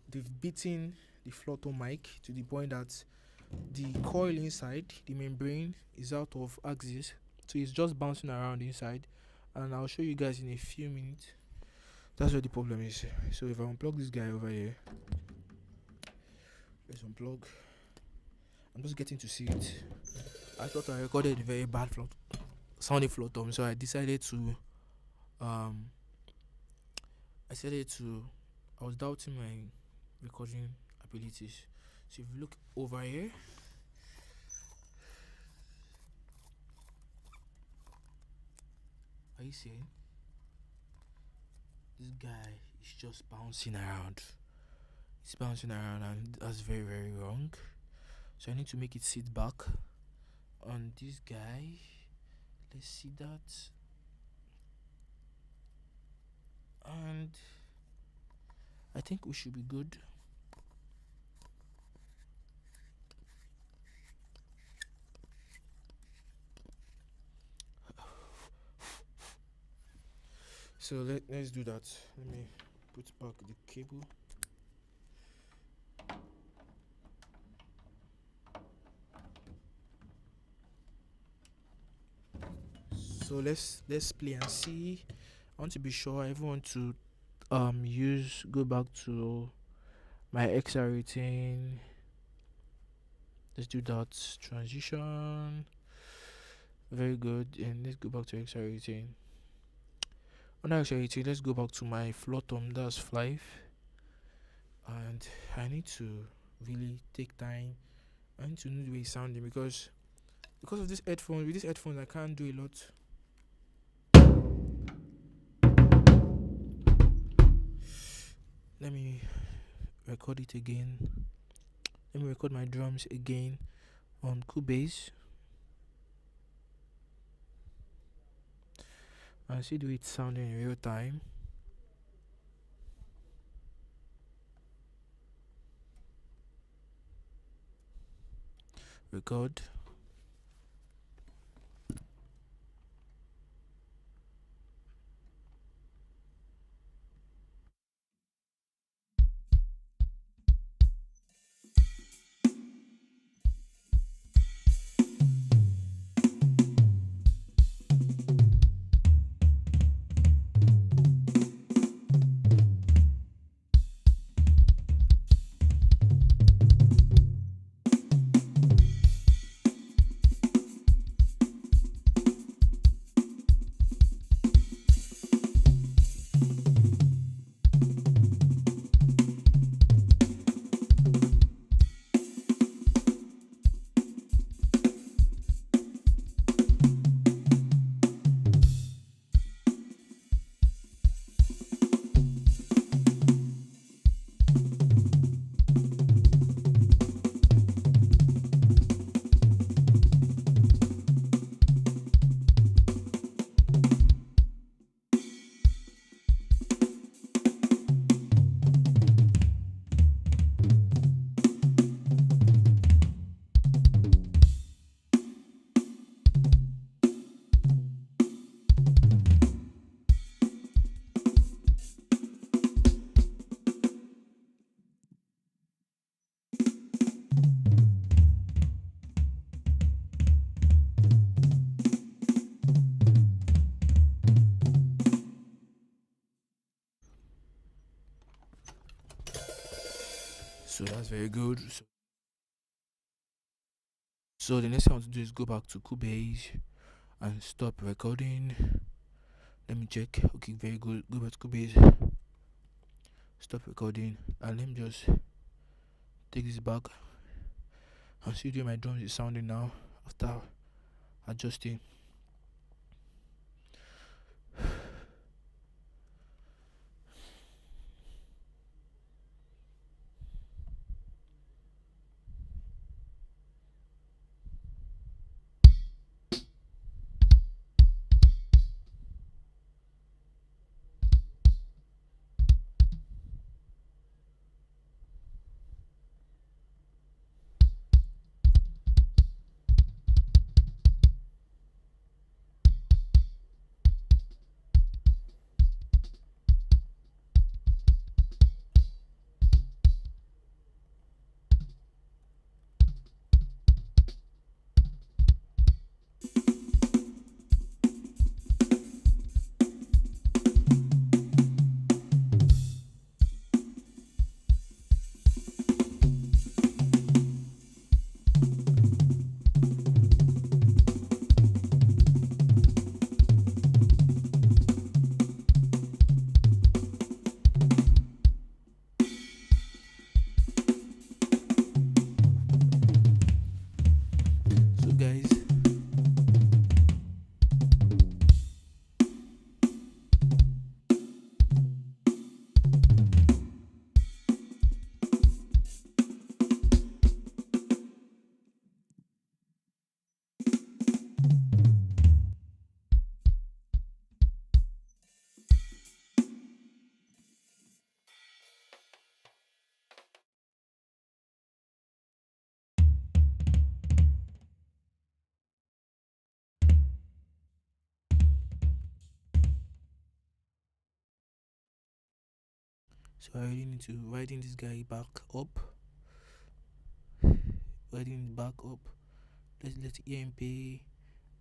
[SPEAKER 1] they've beaten the floater mic to the point that the coil inside the membrane is out of axis, so it's just bouncing around inside. And I'll show you guys in a few minutes. That's what the problem is. So if I unplug this guy over here, let's unplug. I'm just getting to see it. I thought I recorded a very bad sounding floor tom, so I decided to um I was doubting my recording abilities. So if you look over here, are you seeing this guy is just bouncing around? It's bouncing around, and that's very, very wrong. So I need to make it sit back on this guy. Let's see that. And I think we should be good. So let's do that. Let me put back the cable. So let's play and see. I want to be sure. I even want to go back to my XR18. Let's do that transition. Very good. And let's go back to XR18. On XR18, let's go back to my floor tom. That's 5. And I need to really take time. I need to know the way it's sounding, because of this headphone. With this headphone, I can't do a lot. Let me record it again. Let me record my drums again on Cubase and see the way it's sounding in real time. Record. So that's very good. So the next thing I want to do is go back to Cubase and stop recording. Let me check. Okay, very good. Go back to Cubase. stop recording and let me just take this back and see the way my drums is sounding now after adjusting. So guys, so I really need to widen this guy back up. Widen it back up. Let's let the EMP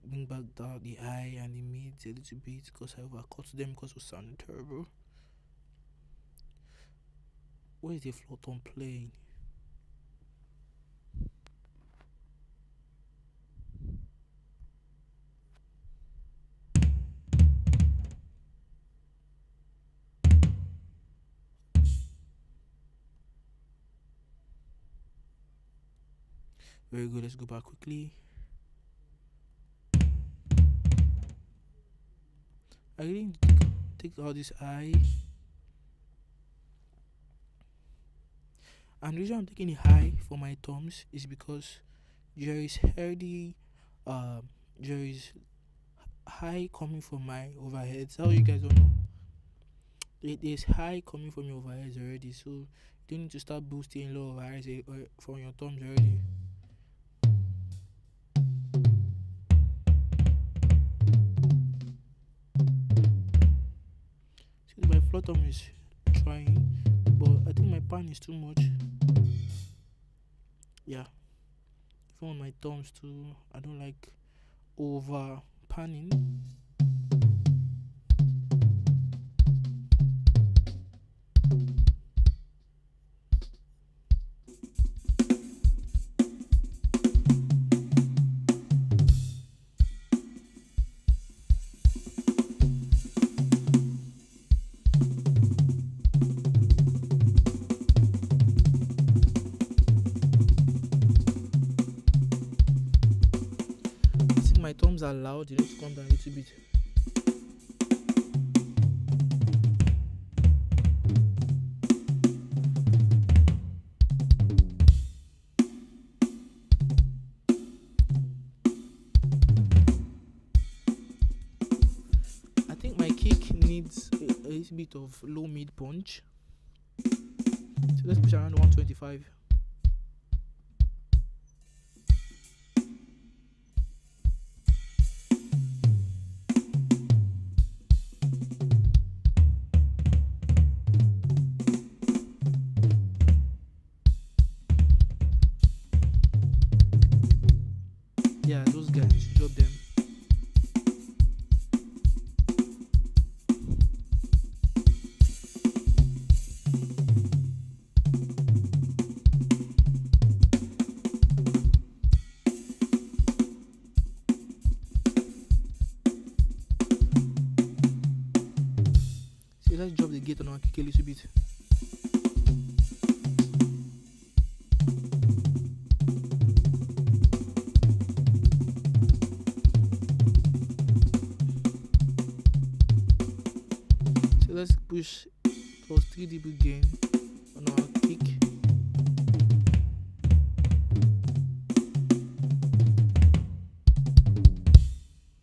[SPEAKER 1] bring back down the high and the mids a little bit because I overcut them because it was sounding terrible. Where is the floor tom playing? Very good, let's go back quickly. I really need to take out this eye. And the reason I'm taking it high for my toms is because there is healthy, there is high coming from my overheads. How you guys don't know? There's high coming from your overheads already, so you don't need to start boosting low overheads from your toms already. See, my floor tom is trying, but I think my pan is too much. Yeah, even on my toms too, I don't like over panning. My toms are loud, you need to come down a little bit. I think my kick needs a little bit of low mid punch. So let's push around 125. Yeah, those guys, drop them. So let's drop the gate on our kick a little bit. Okay, let's push plus 3 dB gain on our kick.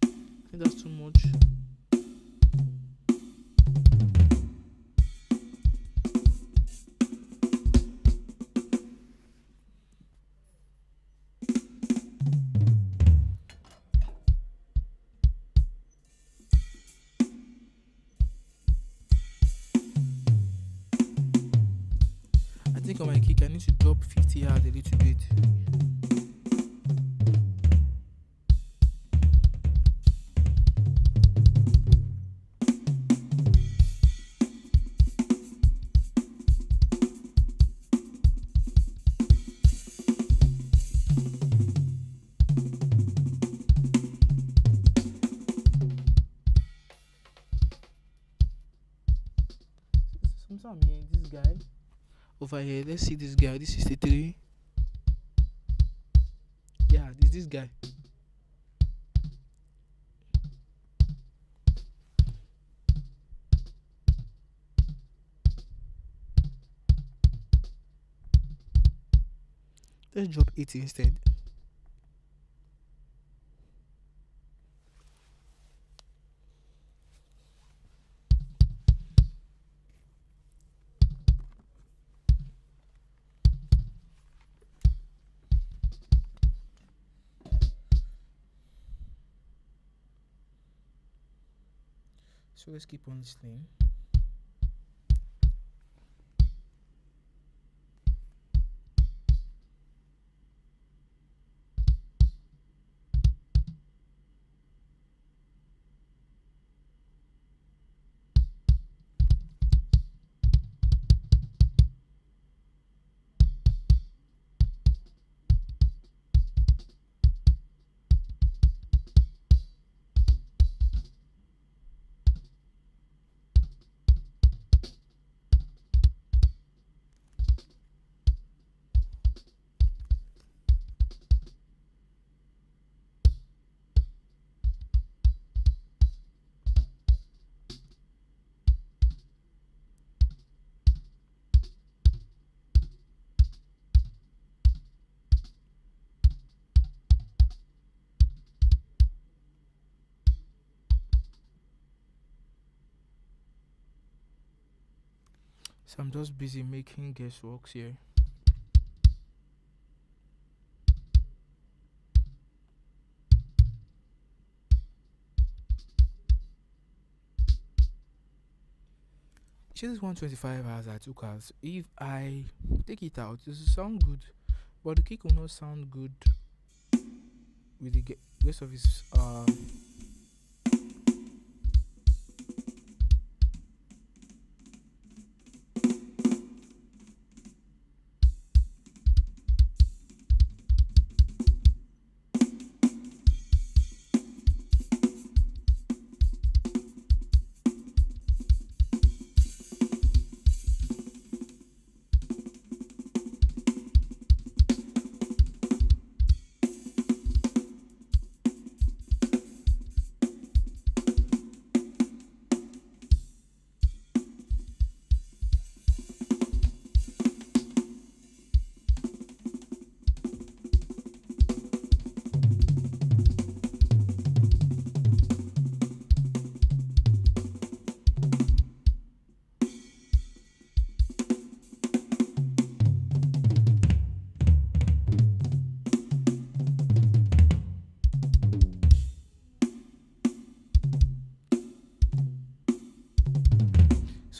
[SPEAKER 1] I think that's too much. I think on my kick I need to drop 50 yards a little bit. Sometimes I'm hearing this guy over here. Let's see this guy. This 63. Yeah, this guy. Let's drop 80 instead. So let's keep on listening. So I'm just busy making guessworks here. This 125 hours I took out. If I take it out, this will sound good, but the kick will not sound good with the rest of its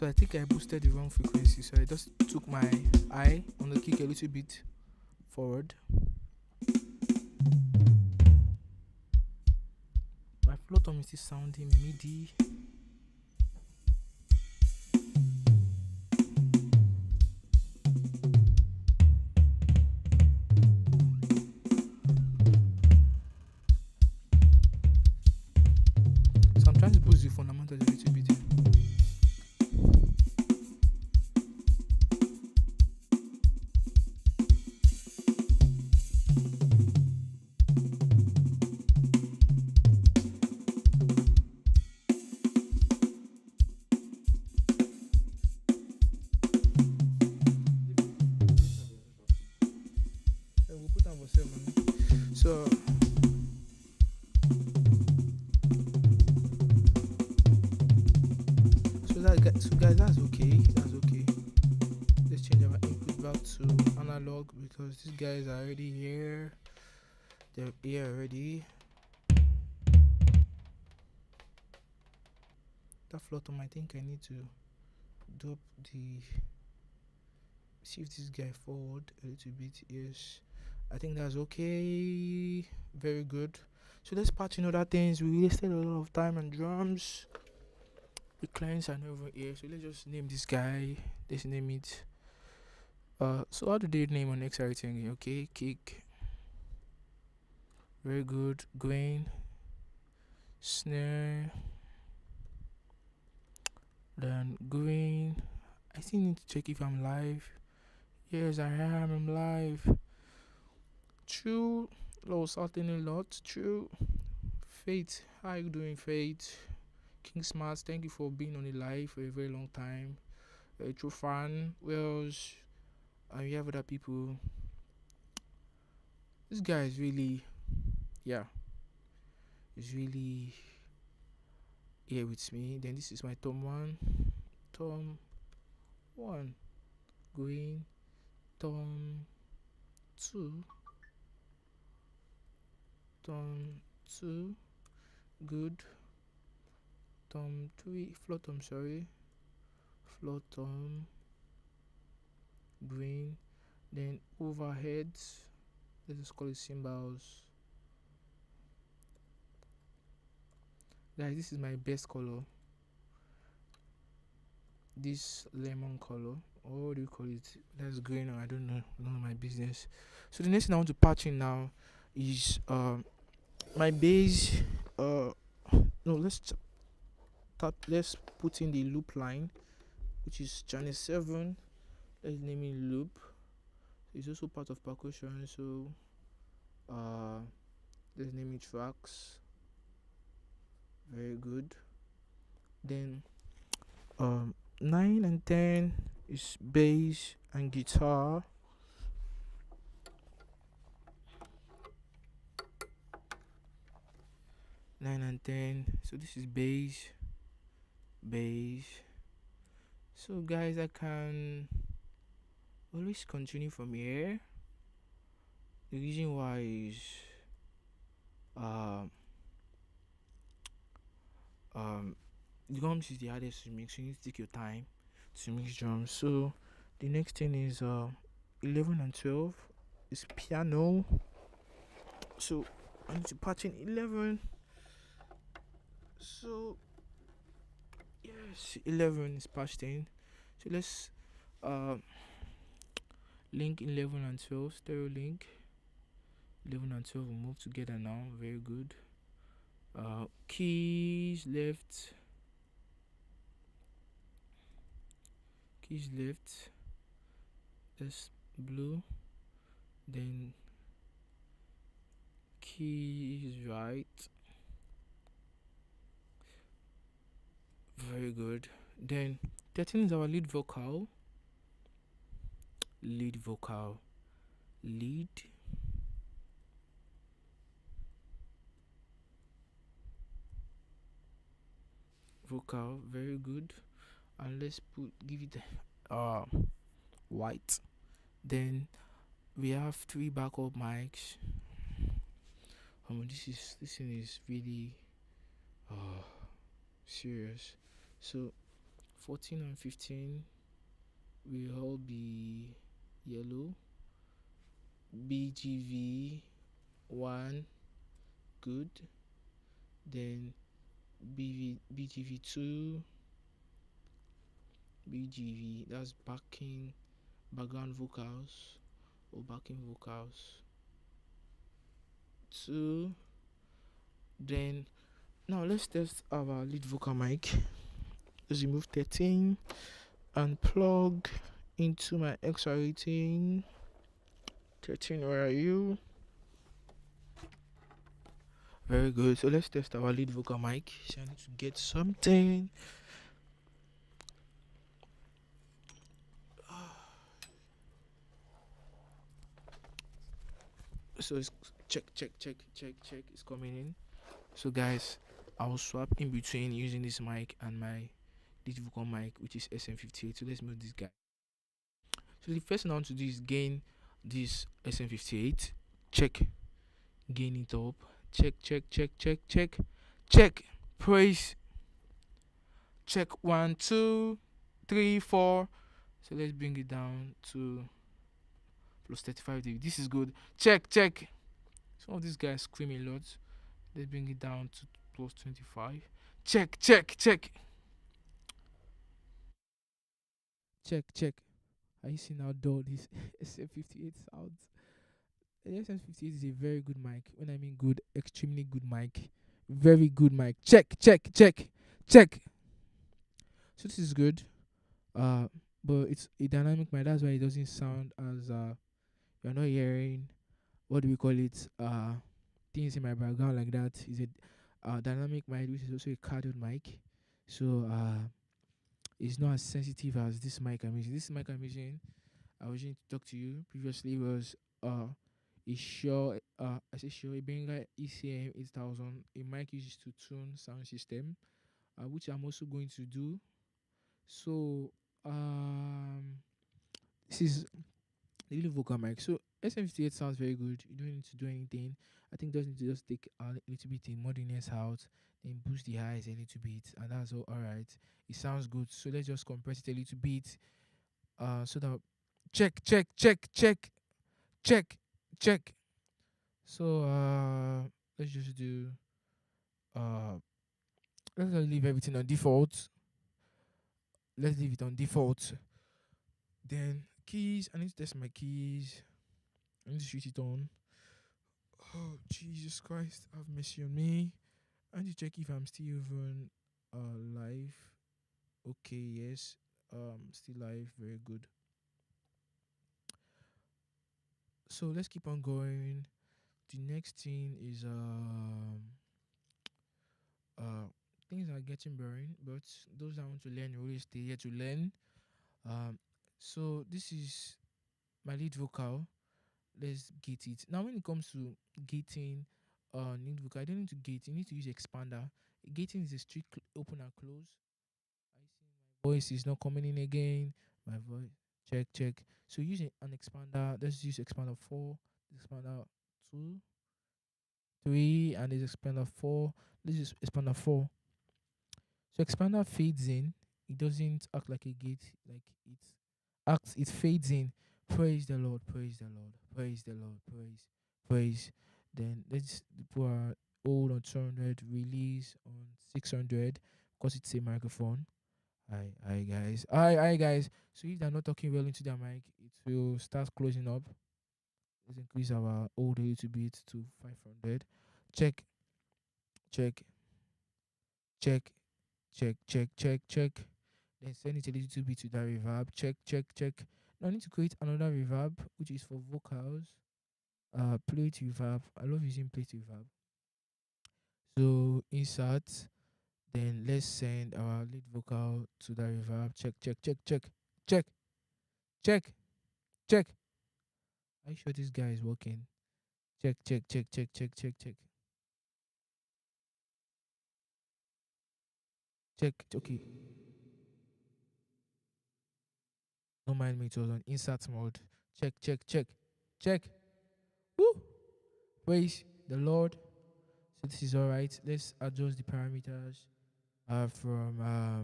[SPEAKER 1] so I think I boosted the wrong frequency, so I just took my eye on the kick a little bit forward. My floor tom is still sounding MIDI. So I'm trying to boost the fundamentals a little bit. so guys, that's okay. That's okay. Let's change our input back to analog because these guys are already here. They're here already. That flutter, I think I need to drop the shift this guy forward a little bit. Yes, I think that's okay. Very good. So let's patch in other things. We wasted a lot of time on drums. The clients are not over here, so let's just name this guy. Let's name it. So how do they name on XR18? Okay, kick. Very good. Grain. Snare. Then green. I still need to check if I'm live. Yes, I am. I'm live. True. Low salting a lot. True. Fate. How are you doing, Fate? King Smarts, thank you for being on the live for a very long time. True fan. Wells. We have other people. This guy is really, yeah, is really here with me. Then this is my Tom 1. Tom 1. Green. Tom 2. Tom 2. Good. Tom 3. Float Tom, sorry. Float Tom. Green. Then overheads. Let's just call it cymbals. Guys, this is my best color. This lemon color. What do you call it? That's green, or I don't know. None of my business. So the next thing I want to patch in now is my bass. No, let's put in the loop line, which is channel 7. Let's name it loop. It's also part of percussion, so let's name it tracks. Very good. Then 9 and 10 is bass and guitar. 9 and 10. So this is bass. So guys, I can always continue from here. The reason why is drums is the hardest to mix. You need to take your time to mix drums. So the next thing is 11 and 12 is piano. So I need to patch in 11. So yes, 11 is patched in. So let's link 11 and 12, stereo link. 11 and 12 will move together now. Very good. Keys left. That's blue. Then keys right. Very good. Then 13 is our lead vocal. Lead. Vocal, very good. And let's give it white. Then we have 3 backup mics. This thing is really serious. So 14 and 15 will all be yellow. BGV 1, good. Then BGV 2, BGV, that's background vocals or backing vocals 2. Then now let's test our lead vocal mic. Let's remove 13 and plug into my XR18. 13, where are you? Very good. So let's test our lead vocal mic. So I need to get something. So Check. It's coming in. So guys, I'll swap in between using this mic and my digital mic, which is SM58. So let's move this guy. So the first thing I want to do is gain this SM58. Check. Gain it up. Check. Praise. Check 1, 2, 3, 4. So let's bring it down to plus 35 dB. This is good. Check. Some of these guys scream a lot. Let's bring it down to plus 25. Check. Check. Are you seeing how dull this SM58 sounds? The SM58 is a very good mic. When I mean good, extremely good mic. Very good mic. Check. So this is good. Uh, but it's a dynamic mic. That's why it doesn't sound as you're not hearing, what do we call it? Things in my background like that. Is it dynamic mic, which is also a cardioid mic. So it's not as sensitive as this mic I'm using. This mic I'm using, I was going to talk to you previously, was a Shure a Behringer XR18, a mic used to tune sound system, which I'm also going to do. So this is a little vocal mic. So SM58 sounds very good. You don't need to do anything. I think just need to just take a little bit the muddiness out, then boost the highs a little bit, and that's all right. It sounds good. So let's just compress it a little bit. So that check. So let's just do uh let's just leave everything on default. Let's leave it on default. Then keys, I need to test my keys. I need to switch it on. Oh Jesus Christ, have mercy on me. I need to check if I'm still even live. Okay, yes. Still live, very good. So let's keep on going. The next thing is uh things are getting boring, but those that want to learn will always stay here to learn. Um so this is my lead vocal. Let's gate it. Now when it comes to gating lead vocal, I don't need to gate, you need to use expander. Gating is a strict open and close. I see my voice is not coming in again. My voice check. So using an expander, let's use expander 4, expander 2, 3, and this expander 4. Let's use expander 4. So expander fades in. It doesn't act like a gate, like it fades in. Praise the Lord, praise. Then let's put our hold on 200, release on 600 because it's a microphone. Hi guys. Hi guys. So if they're not talking well into their mic, it will start closing up. Let's increase our hold a little bit to 500. Check, check, check, check. Then send it a little bit to that reverb. Check. Now I need to create another reverb, which is for vocals. Plate reverb. I love using plate reverb. So insert. Then let's send our lead vocal to the reverb. Check. Are you sure this guy is working? Check. Check. Okay. Don't mind me, it was on insert mode. Check. Woo! Praise the Lord. So this is alright. Let's adjust the parameters from I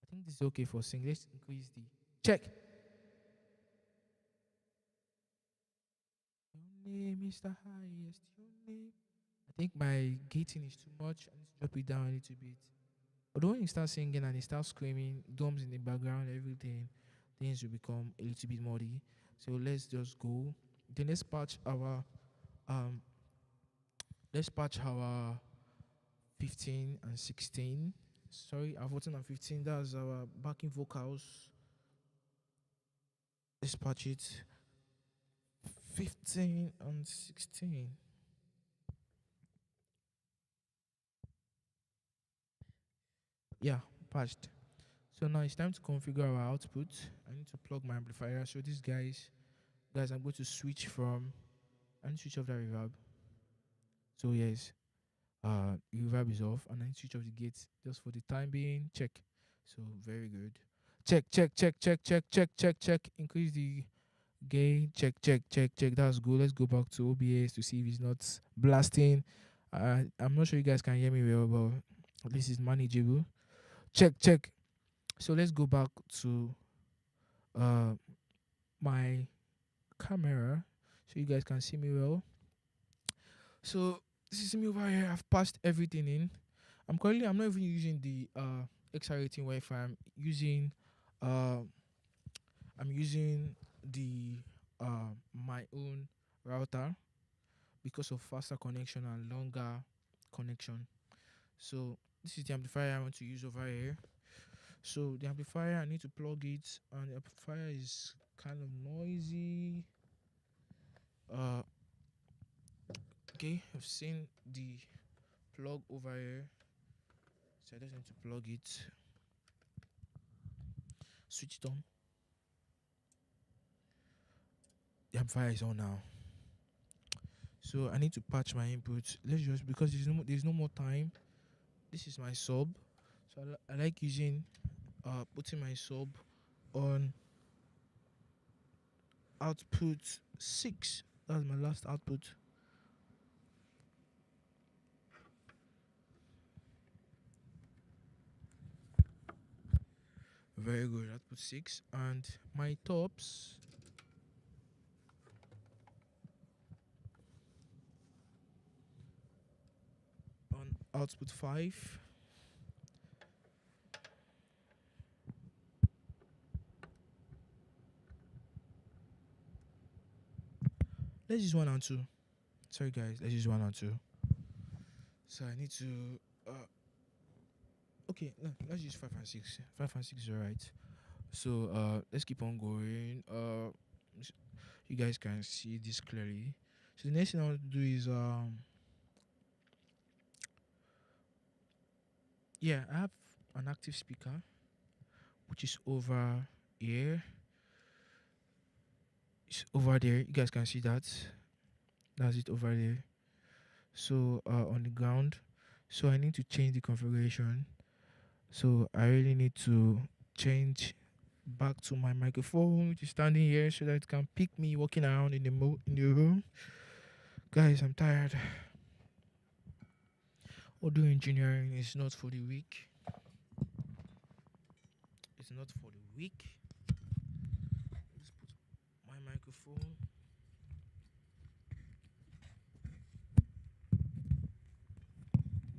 [SPEAKER 1] think this is okay for sing. Let's increase the check. Your name is the highest. Your name. I think my gating is too much. I need to drop it down a little bit. Although when you start singing and you start screaming, drums in the background, everything, things will become a little bit muddy. So let's just go. Then um let's patch our 15 and 16. Sorry, our 14 and 15. That's our backing vocals. Let's patch it. 15 and 16. Yeah, patched. So now it's time to configure our output. I need to plug my amplifier. So these guys, I'm going to switch from I need to switch off that reverb. So yes, reverb is off, and I need to switch off the gates just for the time being. Check. So very good. Check, check, check, check, check, check, check, check. Increase the gain. Check, check, check, check. That's good. Let's go back to OBS to see if it's not blasting. I'm not sure you guys can hear me well, but this is manageable. Check, check. So let's go back to uh my camera so you guys can see me well. So this is me over here. I've passed everything in. I'm not even using the XR18 Wi-Fi. Uh I'm using the my own router because of faster connection and longer connection. So this is the amplifier I want to use over here. So the amplifier, I need to plug it, and the amplifier is kind of noisy. Okay, I've seen the plug over here, so I just need to plug it, switch it on. The amplifier is on now. So I need to patch my input. Let's just, because there's no more time. This is my sub, so I like using putting my sub on output 6. That's my last output. Very good, output 6. And my tops on output 5. Let's use 1 and 2. Sorry guys, let's use 1 and 2. So I need to okay, let's use 5 and 6. 5 and 6 is alright. So let's keep on going. You guys can see this clearly. So the next thing I want to do is yeah, I have an active speaker which is over here. It's over there. You guys can see that. That's it over there. So on the ground. So I need to change the configuration. So I really need to change back to my microphone, which is standing here, so that it can pick me walking around in the room. Guys, I'm tired. Audio engineering is not for the weak. It's not for the weak. Let's put my microphone.